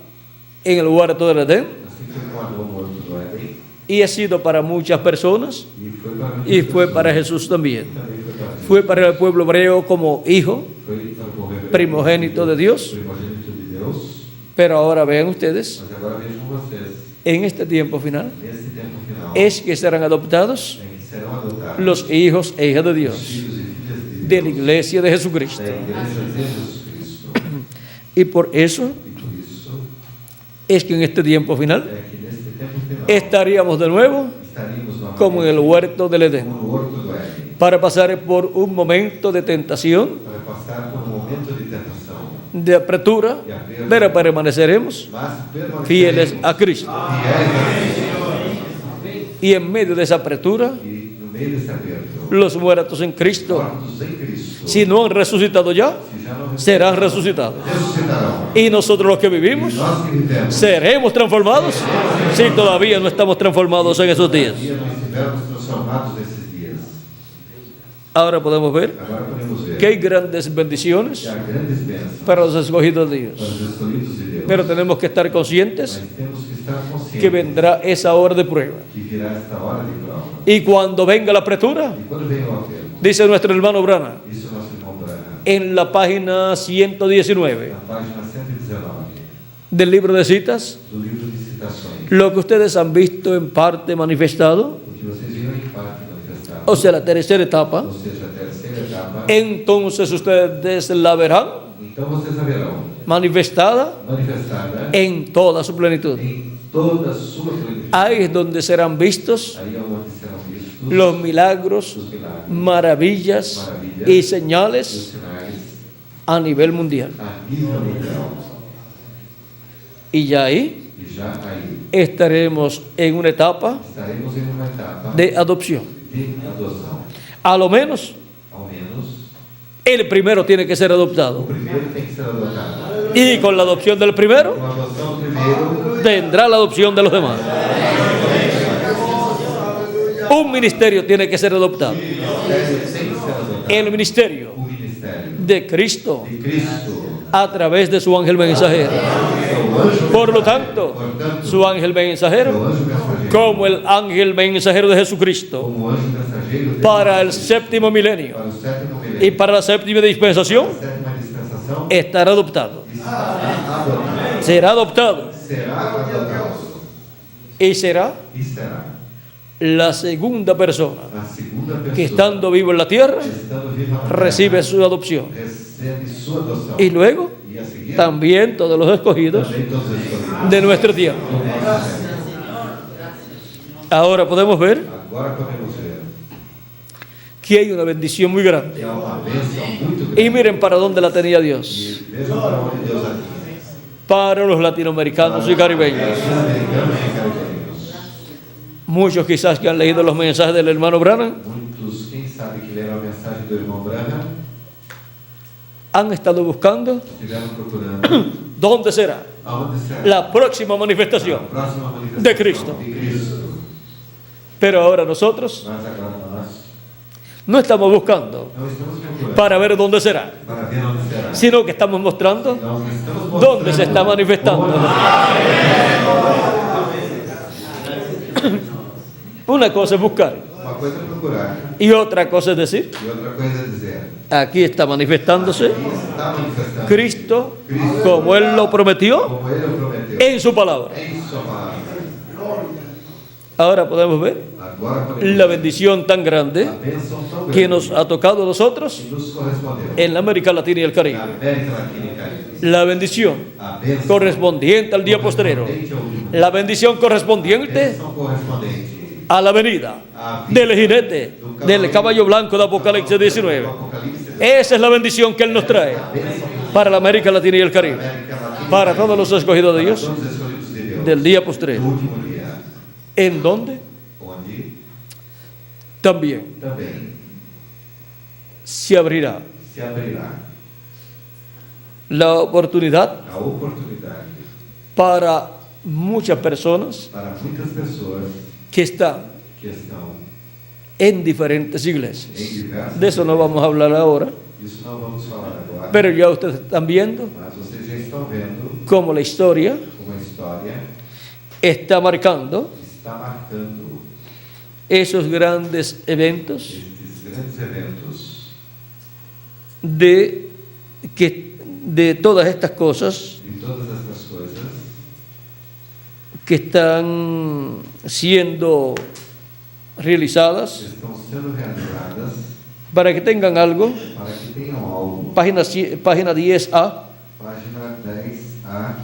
en el huerto del Edén
assim foi com Adão no horto do Éden,
y ha sido para muchas personas
e foi para muitas
y fue
pessoas,
para Jesús también.
também foi para Jesus.
Fue para el pueblo hebreo como hijo,
Foi para o povo hebreu,
primogénito de Dios.
primogênito de Deus.
pero ahora vean ustedes,
Mas agora vejam vocês,
en este tiempo final,
nesse tempo final,
es que serán adoptados
em que serão adotados
los hijos e hijas de
os
Dios,
filhos e filhas
de la iglesia de Jesucristo.
da igreja de Jesus Cristo.
Y por eso
E por isso
es que en este tiempo final
é que nesse tempo final
estaríamos de nuevo
estaríamos novamente
como en el huerto del Edén,
como no horto do Éden,
para pasar por un momento de tentación,
para passar por um momento de tentação,
de apertura, pero permaneceremos
mas
fieles
permaneceremos
a Cristo.
fiéis a Cristo.
Y en medio de esa apertura,
E no meio desse aperto,
los muertos en Cristo,
mortos em Cristo,
si no han resucitado ya,
se já não
serán resucitados.
ressuscitarão.
Y nosotros los que
E
vivimos,
nós que vivemos,
seremos transformados si todavía no estamos transformados en esos días.
dia não estivermos transformados nesses dias.
Ahora podemos ver
Agora podemos ver
que hay grandes bendiciones
que há grandes bênçãos
para los escogidos de Dios.
para os escolhidos de Deus.
Pero tenemos que estar conscientes
Mas temos que estar conscientes
que vendrá esa hora de prueba.
que virá esta hora de prova.
Y cuando venga la apertura,
E quando vem o aperto,
dice nuestro hermano Brana,
isso é nosso irmão Branham,
en la página 119
na página 119
del libro de citas,
do livro de citações,
lo que ustedes han visto en parte manifestado,
o que vocês viram em parte manifestado,
o sea, la tercera etapa,
ou seja, a terceira etapa,
entonces ustedes la verán
então vocês haverão
manifestada
manifestada
en toda su plenitud.
em toda a sua plenitude.
Ahí es donde serán vistos
Aí é onde serão vistos
los milagros,
os milagres,
maravillas y
os
señales
sinais
a nivel mundial.
a nível mundial.
Y ya ahí
E já aí
estaremos en una etapa
estaremos em uma etapa
de adopción.
de adoção.
A lo menos
Ao menos,
el primero tiene que ser
o
adoptado.
primeiro tem que ser adotado.
Y con la adopción del primero
Com a adoção primeiro,
vendrá la adopción de los demás. Un ministerio tiene que ser adoptado.
tem que ser adotado.
El ministerio
O ministério
de Cristo
de Cristo,
a través de su ángel mensajero.
o anjo,
Por lo tanto, su ángel
o
mensajero,
anjo mensageiro,
como el ángel mensajero de Jesucristo,
como anjo mensageiro de
para el séptimo milenio
para o sétimo
y
milênio,
para la séptima dispensación,
a sétima dispensação,
estará adoptado.
estará adotado.
Será adoptado
Será adotado.
y será
E será
la segunda persona
a segunda pessoa
que, estando vivo en la tierra,
estando viva na
recibe
terra,
su adopción.
recebe sua adoção.
Y luego
E a seguir,
también todos los escogidos
também todos os escolhidos
de nuestro tiempo.
do nosso tempo.
Ahora podemos ver
Agora podemos ver
que hay una bendición muy grande.
que há uma bênção muito grande.
Y miren para dónde la tenía Dios.
E vejam para onde Deus atinge.
Para los latinoamericanos y caribeños.
Latino-americanos e caribenhos.
Muchos quizás que han leído los mensajes del hermano Branham
Muitos, quem sabe que leram a mensagem do irmão Branham,
han estado buscando
estiveram procurando
dónde será
aonde será
la próxima
a
manifestación.
próxima manifestação
de Cristo.
de Cristo.
Pero ahora nosotros
Mas agora nós
no estamos buscando
não estamos procurando
para ver dónde será,
para ver onde será.
sino que estamos mostrando
Nós estamos mostrando
dónde se está manifestando.
onde-
Una cosa es buscar
Uma Uma coisa é procurar
y otra cosa es decir.
e outra coisa é dizer.
Aquí está manifestándose
Aqui está manifestando
Cristo como Él lo prometió
como Ele o prometeu
en su palabra.
em sua palavra.
Ahora podemos ver
Agora podemos
la bendición tan grande
a bênção tão grande
que nos ha tocado a nosotros
que nos correspondeu
en la América Latina y el
na
Caribe.
América Latina e Caribe.
La bendición
A bênção
correspondiente al día postrero.
correspondente ao último.
La bendición
A
correspondiente
bênção correspondente
a la venida del jinete del caballo blanco de Apocalipsis 19.
do Apocalipse
Esa es la bendición que Él nos trae para la América Latina y el Caribe,
América Latina
para todos los escogidos de Dios
todos os escolhidos de Deus
del día
do
postrero.
último dia,
En donde
onde
también
também
se abrirá
se abrirá
la oportunidad
a oportunidade
para muchas personas
para muitas pessoas
que están
que estão
en diferentes
em
iglesias.
diversas.
De eso no vamos a hablar ahora,
Isso não vamos falar agora,
pero ya ustedes están viendo
mas vocês já estão vendo
cómo la historia
como a história
está marcando
está marcando
esos grandes eventos
estes grandes eventos
de todas estas cosas
e todas estas coisas
que están siendo realizadas.
estão sendo realizadas
Para que tengan algo,
para que tenham algo.
página 10A,
Página 10A,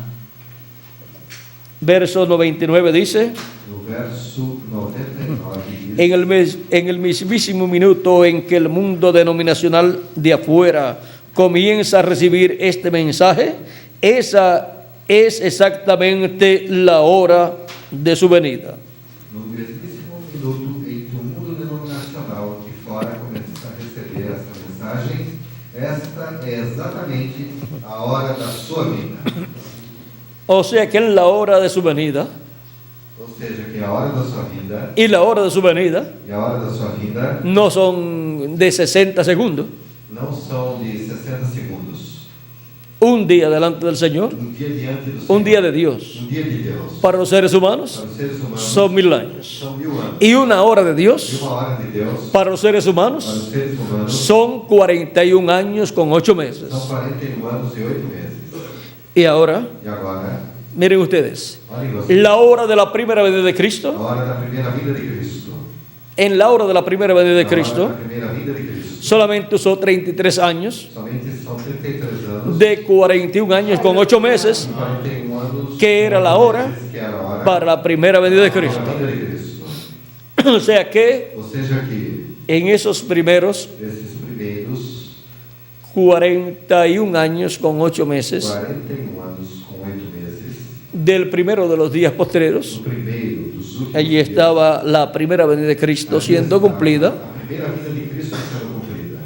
verso 99 dice:
no verso 99 diz:
en el mismísimo minuto en que el mundo denominacional de afuera comienza a recibir este mensaje, esa es exactamente la hora de su venida.
no mesmíssimo minuto em que o mundo denominacional de fora começa a receber essa mensagem, esta é exatamente a hora da sua vida.
O sea que en la hora de su venida
Ou seja, que a hora da sua vida
y la hora de su venida
e a hora da sua vida
no son de 60 segundos,
não são de 60 segundos.
un día delante del Señor,
Um dia diante do Senhor.
un día de Dios.
Um dia de Deus.
Para los seres humanos
Para os seres humanos
son 1000 años.
são 1000 anos.
Y una hora de
E
Dios
uma hora de Deus
para los seres
para
humanos
os seres humanos
son 41 años con 8 meses.
são 41 anos e 8 meses.
Y ahora,
E agora,
miren ustedes,
olhem vocês,
la hora de la primera venida de
a
Cristo,
hora da primeira vida de Cristo.
en la hora de la primera venida de
A hora
Cristo,
da primeira vida de Cristo.
solamente usó 33 años
Somente são 33 anos
de 41 años con 8 meses
e 41 anos
que era la hora
que era a hora
para la primera venida de
da
Cristo.
vinda de Cristo.
O sea que
Ou seja que
en esos primeros
esses primeiros
41 años con 8 meses
41 anos com 8 meses,
del primero de los días postreros,
no primeiro dos últimos
allí
dias,
estaba la primera venida de Cristo
ali
siendo
está
cumplida
a primeira vida de Cristo sendo cumprida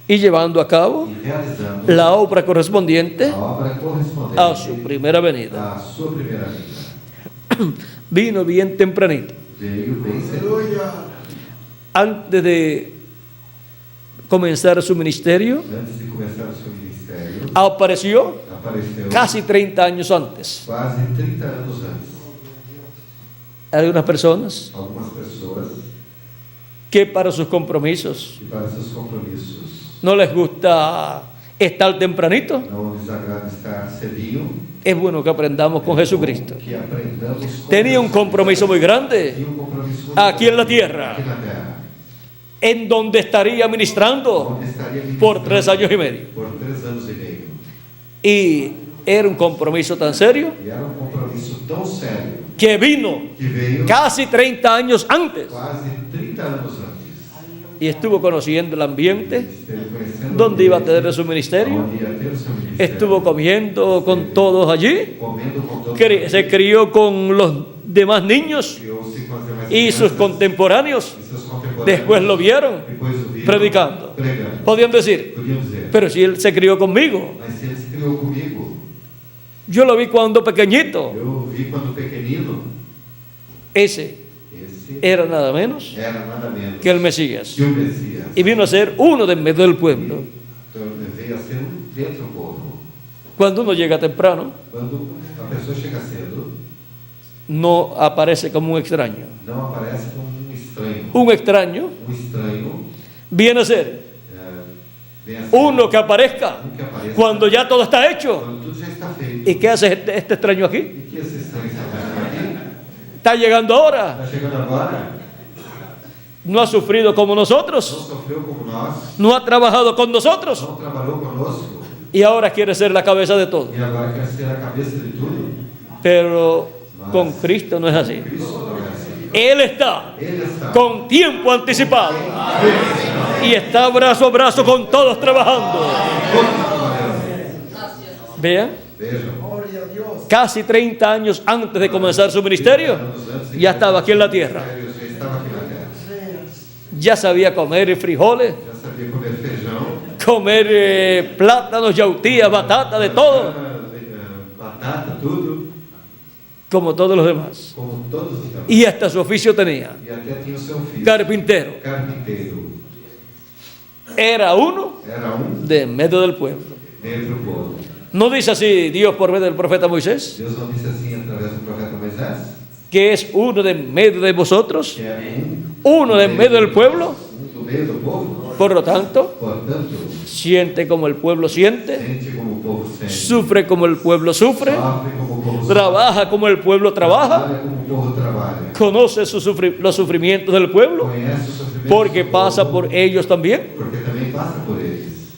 y llevando a cabo
e realizando
la obra correspondiente
a obra correspondente
a su primera venida.
à sua primeira vida.
Vino bien tempranito,
Veio bem cedo.
antes de comenzar su ministerio,
Antes de começar o seu ministério,
apareció
apareceu
casi 30 años antes.
quase 30 anos antes.
Algunas personas
Algumas pessoas
que para sus compromisos
que para seus compromissos
no les gusta estar tempranito,
não lhes agrada estar cedinho,
es bueno que aprendamos con Jesucristo.
que aprendamos com
Tenía un compromiso muy grande
Tinha um compromisso muito
aquí en la
grande
tierra,
aqui na terra,
en donde estaría ministrando
onde estaria
por
ministrando
3 años y medio.
por 3 anos e meio.
Y era un compromiso tan serio
E era um compromisso tão sério
que vino
que veio
casi 30 años antes
quase 30 anos antes.
y estuvo conociendo el ambiente
Esteve conhecendo
donde iba a
o
tener
ambiente
su ministerio,
onde ia ter o seu ministério.
estuvo comiendo con todos allí,
Comendo com todos
se crió con los demás niños
criou-se com as demais
y sus
crianças
contemporáneos.
e seus contemporâneos.
Después lo vieron
Depois o viram
predicando.
pregando.
Podían decir,
Podiam dizer,
pero si él se crió conmigo,
mas se ele se criou comigo,
yo lo vi cuando pequeñito.
eu vi quando pequenino,
Ese
esse
era nada menos
era nada menos
que el Mesías.
que o Messias.
Y vino a ser uno de en medio del pueblo.
Então veio a ser dentro do povo.
Cuando uno llega temprano,
Quando a pessoa chega cedo,
no aparece como un extraño.
não aparece como um estranho.
un extraño,
um estranho,
viene a ser
vem a ser
uno que aparezca
um que apareça
cuando ya todo está hecho.
quando tudo já está feito.
¿Y qué hace este extraño aquí?
E que esse estranho está fazendo aqui?
Está llegando ahora.
Está chegando agora,
No ha sufrido como
não
nosotros.
sofreu como nós,
No ha trabajado con nosotros.
não trabalhou conosco,
Y ahora quiere ser la cabeza de todo.
e agora quer ser a cabeça de tudo.
Pero con Cristo no es así.
Cristo não é assim.
Él está
Ele está
con tiempo anticipado. Y está brazo a brazo con todos trabajando. Vean,
Vejam,
casi 30 años antes de comenzar su ministerio, ya estaba aquí en la tierra.
já estava aqui na terra.
Ya sabía comer frijoles,
Já sabia comer feijão,
comer plátanos, yautías, batata, de todo,
batata, tudo,
como todos los demás.
como todos os demás.
Y hasta su oficio tenía,
E até tinha o seu filho,
carpintero.
carpinteiro.
Era uno
Era um
de en medio del pueblo.
dentre o povo.
¿No dice así Dios por medio del profeta Moisés?
Deus não disse assim através do profeta Moisés,
Que es uno de en medio de vosotros,
que é
uno de en medio del pueblo.
do meio do povo.
Por lo tanto,
Portanto,
siente como el pueblo siente,
sente como o povo sente,
sufre como el pueblo sufre,
sofre como o povo sofre,
trabaja como el pueblo trabaja,
trabalha como o povo trabalha,
conoce los sufrimientos del pueblo,
conhece o sofrimento
porque
do
pasa
povo,
por ellos también,
porque também passa por eles.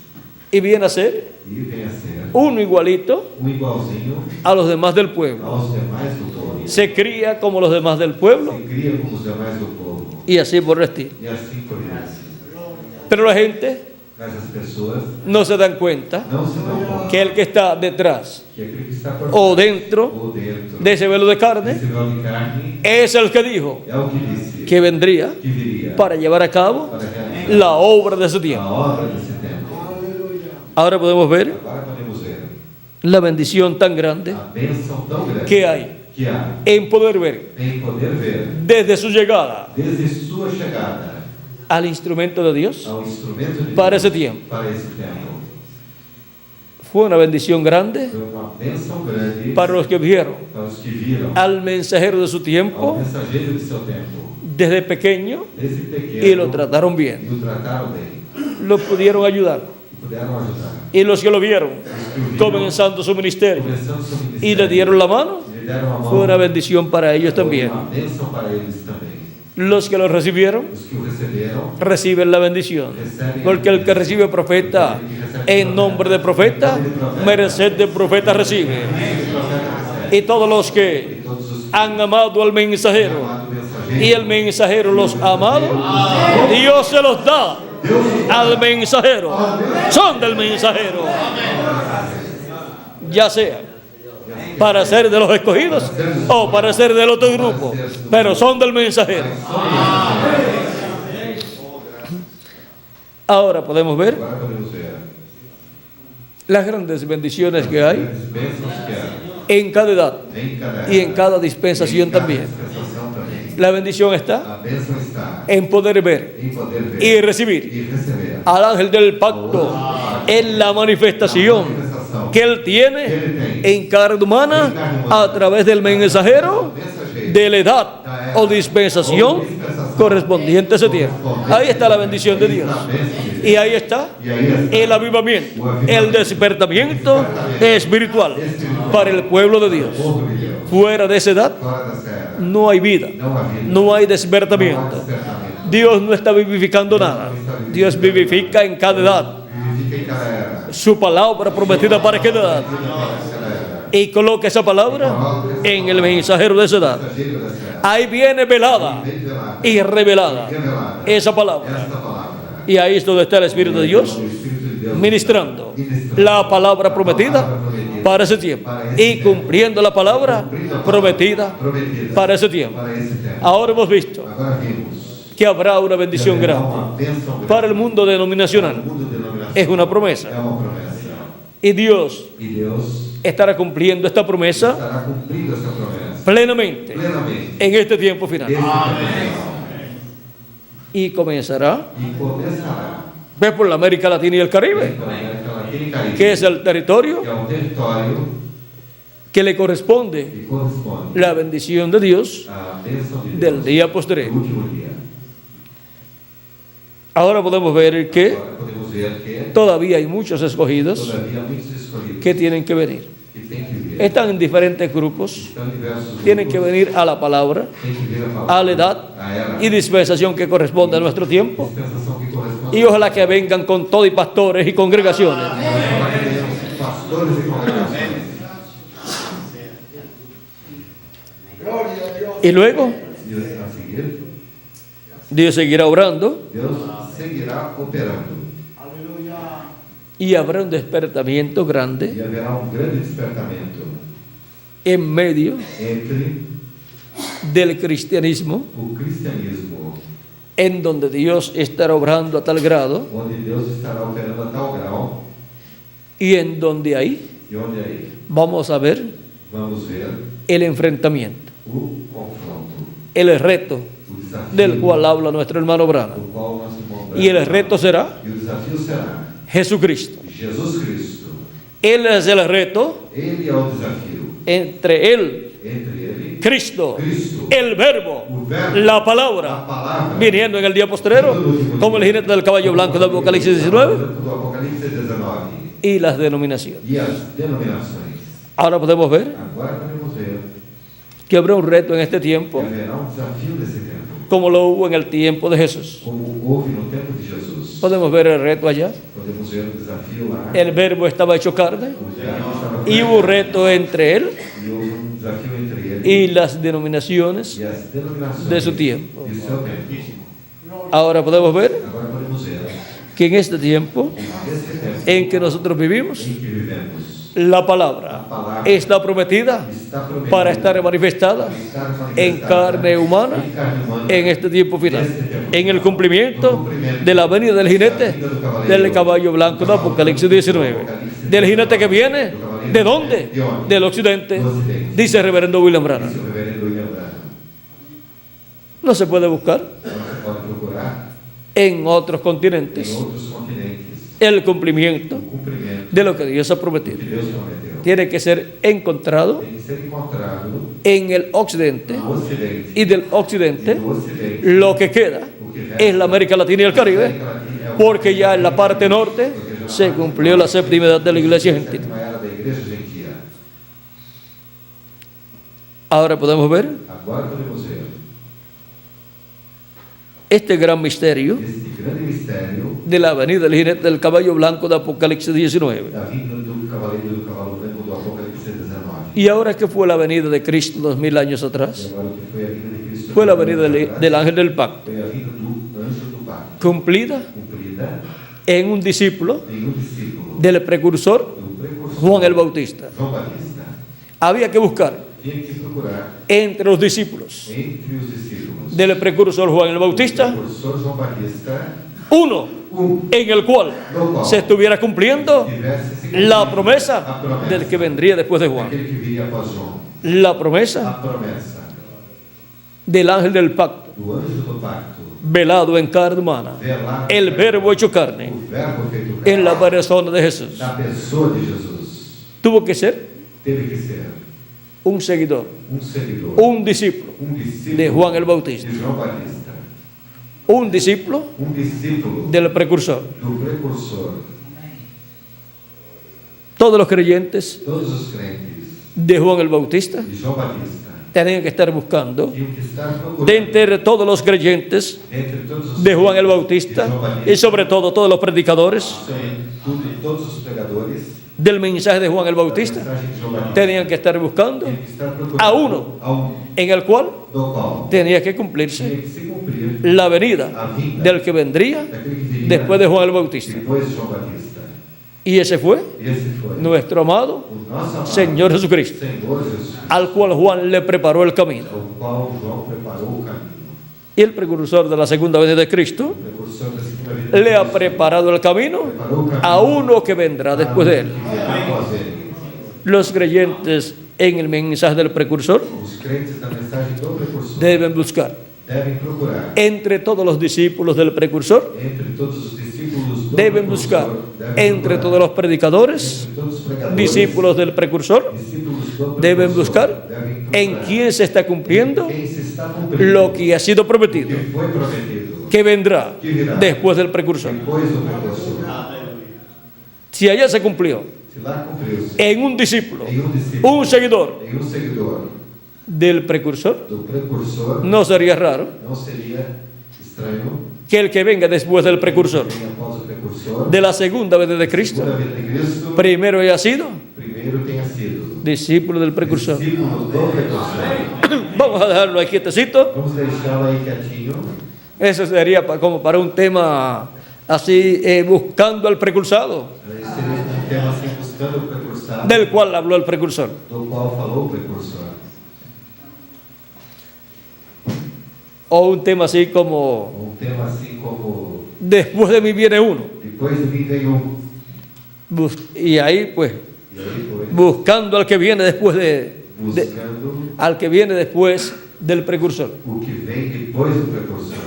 y viene a ser
E vem a ser
uno igualito
igualzinho
a los demás del pueblo.
aos demais do povo.
Se cría como los demás del pueblo
Se cria como os demais do povo.
y así por el estilo.
E assim por diante.
Pero la gente
Mas as pessoas
no se dan cuenta
não se dão conta
que el que está detrás
que aquele que está por
o dentro
ou dentro
de ese velo de carne
desse véu de carne
es el que dijo
é o que disse
que vendría
que viria
para llevar a cabo
para realizar
la obra de su
a
tiempo.
obra desse tempo.
Ahora podemos ver
Agora podemos ver
la bendición tan grande
a bênção tão grande
que hay
que há
en poder ver
em poder ver
desde su llegada
desde sua chegada
al instrumento de Dios
ao instrumento de
para
Deus
ese tiempo.
para esse tempo.
Fue una bendición grande
Foi uma bênção grande
para los que vieron
para os que viram
al mensajero de su
ao
tiempo
mensageiro de seu tempo,
desde pequeño
desde pequeno,
y lo trataron bien,
e o trataram bem,
lo pudieron ayudar.
e puderam ajudar.
Y los que lo vieron comenzando su ministerio
Começando seu
y
ministério,
le dieron la mano,
lhe deram a mão,
fue una bendición para ellos
foi
también.
uma bênção para eles também.
Los que lo recibieron
Os que o receberam,
reciben la bendición, porque el que recibe profeta en nombre de profeta, merced de profeta recibe.
o profeta recebe.
Y todos los
E
que
todos os
han amado al mensajero
amado mensageiro,
y el mensajero los ha amado, Dios se los da al mensajero, son del mensajero, ya sea para ser de los escogidos o para ser del otro grupo, pero son del mensajero. Ahora podemos ver
agora podemos ver
las grandes bendiciones que hay
grandes bênçãos que há
en cada edad
em cada
y en cada dispensación
em cada
también.
dispensação também.
La bendición está
A bênção está
en poder ver
em poder ver
y recibir
e receber
al ángel del pacto en la manifestación que él tiene en carne humana a través del mensajero de la edad o dispensación correspondiente a ese tiempo. Ahí está la bendición de Dios. Y ahí está
E aí está
el avivamiento, el despertamiento espiritual para el pueblo de Dios.
o povo de Deus.
Fuera de esa edad
Fora dessa era,
no hay vida,
não há vida,
no hay
não há
despertamiento.
despertamento.
Dios no está vivificando nada. Dios vivifica en cada edad
Vivifica em cada era.
su palabra prometida para cada edad
Cada era.
y coloca esa palabra en el mensajero de esa edad.
Mensageiro dessa era.
Ahí viene velada
Bem velada.
y revelada
Revelada.
esa palabra.
Esta palavra.
Y ahí es donde está el Espíritu de Dios
O Espírito de Deus
ministrando
ministrando
la palabra prometida para ese tiempo y cumpliendo la palabra prometida
prometida
para ese tiempo.
para esse tempo.
Ahora hemos visto
Agora vimos
que habrá una bendición
que haverá
grande
uma bênção grande
para el mundo
para
denominacional.
o mundo denominacional.
Es una
É
promesa.
uma promessa.
Y Dios
E Deus
estará cumpliendo esta promesa
estará cumprindo essa promessa
plenamente
plenamente
en este tiempo final.
nesse tempo.
Y comenzará
E começará
pues, por la América Latina y el Caribe,
pela América Latina e Caribe,
que es el territorio
que é um território
que le corresponde
que corresponde
la bendición de Dios
à bênção de
del
Deus
día
do
postrero.
último dia.
Ahora podemos ver que
Agora podemos ver que
todavía hay muchos escogidos
todavía muitos escolhidos
que tienen que venir.
que têm que vir.
Están en diferentes grupos,
Estão em diversos
tienen que
grupos,
venir a la palabra,
têm que vir a
a
palavra,
la edad
a era,
y dispensación que corresponde a nuestro tiempo.
dispensação que corresponde.
Y ojalá que vengan con todo y pastores y congregaciones.
Agora queremos pastores e congregações.
Y luego
E a seguir,
Dios seguirá obrando
Deus seguirá operando.
y habrá un despertamiento grande
E haverá grande despertamento
en medio
entre
del cristianismo,
o cristianismo,
en donde Dios estará obrando a tal grado
onde Deus estará operando a tal grau,
y en donde ahí
e onde aí
vamos a ver
vamos ver
el enfrentamiento,
o confronto,
el reto
o desafio
del cual habla nuestro hermano Branham.
do qual nós encontramos.
Y el reto será
E o desafio será
Jesucristo.
Jesus Cristo.
Él es el reto
Ele é o desafio
entre Él,
entre ele,
Cristo,
Cristo,
el verbo,
o verbo,
la
a
palabra,
palavra,
viniendo en el día postrero, como el jinete del caballo blanco de Apocalipsis 19,
do Apocalipse 19
y las denominaciones.
e as denominações.
Ahora podemos ver
Agora podemos ver
que habrá un reto en este
que
tiempo,
haverá desafio nesse tempo,
como lo hubo en el tiempo de Jesús.
como houve no tempo de Jesus.
Podemos ver el reto allá.
Podemos ver o desafio lá.
El verbo estaba hecho carne
O verbo estava
y hubo un reto entre Él
e houve desafio entre ele
y las denominaciones
e as denominações
de su tiempo.
de seu tempo.
Ahora podemos ver
Agora podemos ver
que en este tiempo
nesse tempo
en que nosotros vivimos,
em que vivemos,
la palabra está prometida
está prometida
para estar manifestada en carne humana
em carne humana,
en este tiempo final, en el cumplimiento de la venida del jinete del caballo blanco de Apocalipsis 19, del jinete que viene, ¿de dónde? Del occidente, dice el reverendo William Branham.
Dice o reverendo William Branham.
No se puede buscar
Então você pode procurar
en otros
em
continentes
outros continentes
el cumplimiento
o cumprimento
de lo que Dios ha prometido.
que Deus prometeu.
Tiene que ser encontrado
Tem que ser encontrado
en el occidente,
no Ocidente.
y del
E
occidente
no Ocidente,
lo que queda es la América Latina y el Caribe, porque ya en la parte norte se cumplió la séptima edad de la iglesia gentil.
sétima era da igreja gentia.
Ahora podemos ver
Agora podemos ver
este gran misterio
este grande mistério
de la venida del jinete del caballo blanco de Apocalipsis 19.
da vinda do cavaleiro do cavalo branco do Apocalipse 19.
¿Y ahora qué fue la venida de Cristo 2000 años
E
atrás?
agora o que foi a vinda de Cristo?
Fue la venida del ángel del pacto,
Foi a vinda do anjo do pacto,
cumplida
cumprida
en un discípulo
em discípulo
del precursor
do precursor
Juan el Bautista.
João Batista.
Había que buscar
Tinha que procurar
entre los discípulos
entre os discípulos
del precursor Juan el
o
Bautista
precursor João Batista,
uno en el cual se estuviera cumpliendo
tivesse se
la
cumprido
promesa
a promessa
del que vendría después de Juan,
daquele que viria após João,
la promesa
a promessa
del ángel del pacto,
do anjo do pacto,
velado en carne humana,
velado
el verbo hecho carne
o verbo feito
en la
carne,
persona de Jesús.
da pessoa de Jesus,
Tuvo que ser
teve que ser
un seguidor,
seguidor,
un discípulo
discípulo
de Juan el Bautista,
de João Batista,
un discípulo
discípulo
del precursor.
do precursor.
Todos los creyentes
Todos os crentes
de Juan el Bautista
de João Batista
tenían que estar buscando
tinham que estar procurando
de entre todos los creyentes
entre todos os
de Juan el
crentes
Bautista
de João Batista,
y sobre todo todos los predicadores
todos os pregadores
del mensaje de Juan el
da
Bautista
mensagem de João Batista
tenían que estar buscando
tinham que estar procurando
a uno en el cual
do qual
tenía que
tinha
cumplirse
que se cumprir
la venida del que vendría
daquele que viria
después de Juan el Bautista.
depois de João Batista.
Y ese fue
E esse foi
nuestro amado
o nosso amado
Señor Jesucristo,
Senhor Jesus,
al cual Juan le preparó el camino.
ao qual João preparou o caminho.
Y el precursor de la segunda venida de Cristo
O precursor da segunda vida
le ha preparado el camino
preparou o caminho
a uno que vendrá después de él.
que virá após ele.
Los creyentes en el mensaje del precursor
Os crentes da mensagem do precursor
deben buscar
devem procurar
entre todos los discípulos del precursor,
entre todos os discípulos do
deben
precursor,
buscar
devem
entre
procurar
todos los predicadores,
entre todos os pregadores,
discípulos del precursor,
discípulos do
deben
precursor,
buscar
devem
en
procurar
quién se está cumpliendo
quem se está cumprindo
lo que ha sido
o
prometido,
que foi prometido,
que vendrá
que virá
después del precursor.
depois do precursor.
Si allá se cumplió
Se lá cumpriu-se
en un discípulo,
em discípulo,
un seguidor
em seguidor
del precursor,
do precursor,
no sería raro
não seria estranho
que el que venga después del precursor,
que após o precursor,
de la segunda venida de Cristo,
segunda vinda de Cristo,
primero haya sido
primeiro tenha sido
discípulo del precursor.
discípulo do precursor.
Vamos a dejarlo ahí quietecito.
Vamos deixá-lo aí quietinho.
Eso sería como para un tema así, buscando al precursado,
Esse seria um tema assim, buscando o precursor,
del cual habló el precursor.
do qual falou o precursor.
O un tema así como,
Ou um tema assim como
después de mí viene uno.
depois de mim vem um.
Y ahí pues,
E aí foi
buscando al que viene después
buscando
al que viene después del precursor.
o que vem depois do precursor.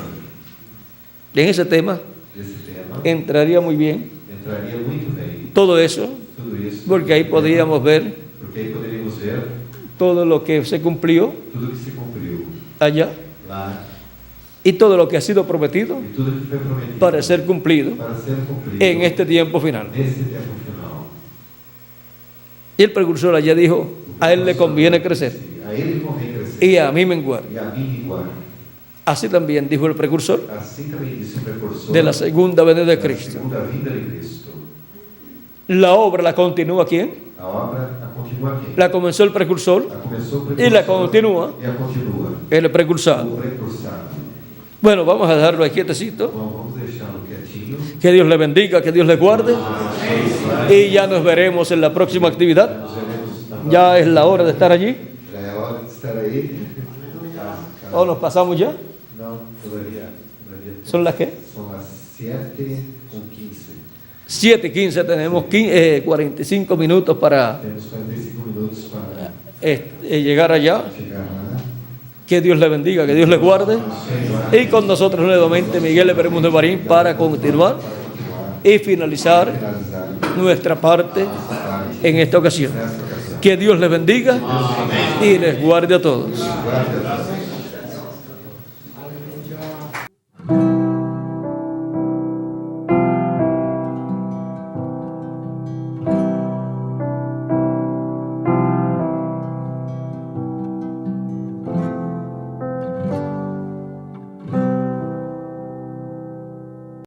En ese tema
Esse tema
entraría muy bien
entraria muito bem.
todo eso,
Tudo isso.
porque ahí podríamos ver
Porque aí poderíamos ver
todo lo que se cumplió
tudo que se cumpriu
allá
lá
y todo lo que ha sido prometido
e tudo que foi prometido
para ser cumplido
para ser cumprido
en este tiempo final.
nesse tempo final.
Y el precursor allá dijo, a él le conviene crecer
A ele convém crescer
y a mí menguar.
e a mim igual.
Así también dijo el precursor
Assim também disse o precursor
de la segunda venida de
da
Cristo.
segunda vinda de Cristo.
La obra la continúa ¿quién?
A obra a continua aqui.
La comenzó el precursor,
A começou o precursor
e la continua
e a continua
el precursado.
o precursado.
Bueno, vamos a dejarlo ahí quietecito.
Bom, vamos deixá-lo quietinho.
Que Dios le bendiga, que Dios le guarde. Y ya nos veremos en la próxima actividad.
Nos veremos na
Ya es la hora de estar allí.
Já é hora de estar aí.
¿O nos pasamos ya?
Não, todavía.
¿Son las qué?
São as 7:15.
7:15, tenemos 45 minutos para
Temos 45 minutos para
llegar allá.
chegar lá.
Que Dios le bendiga, que Dios le guarde. Y con nosotros nuevamente Miguel Bermúdez de Marín para continuar y finalizar nuestra parte en esta ocasión. Que Dios les bendiga y les guarde a todos.
Guarda a Deus.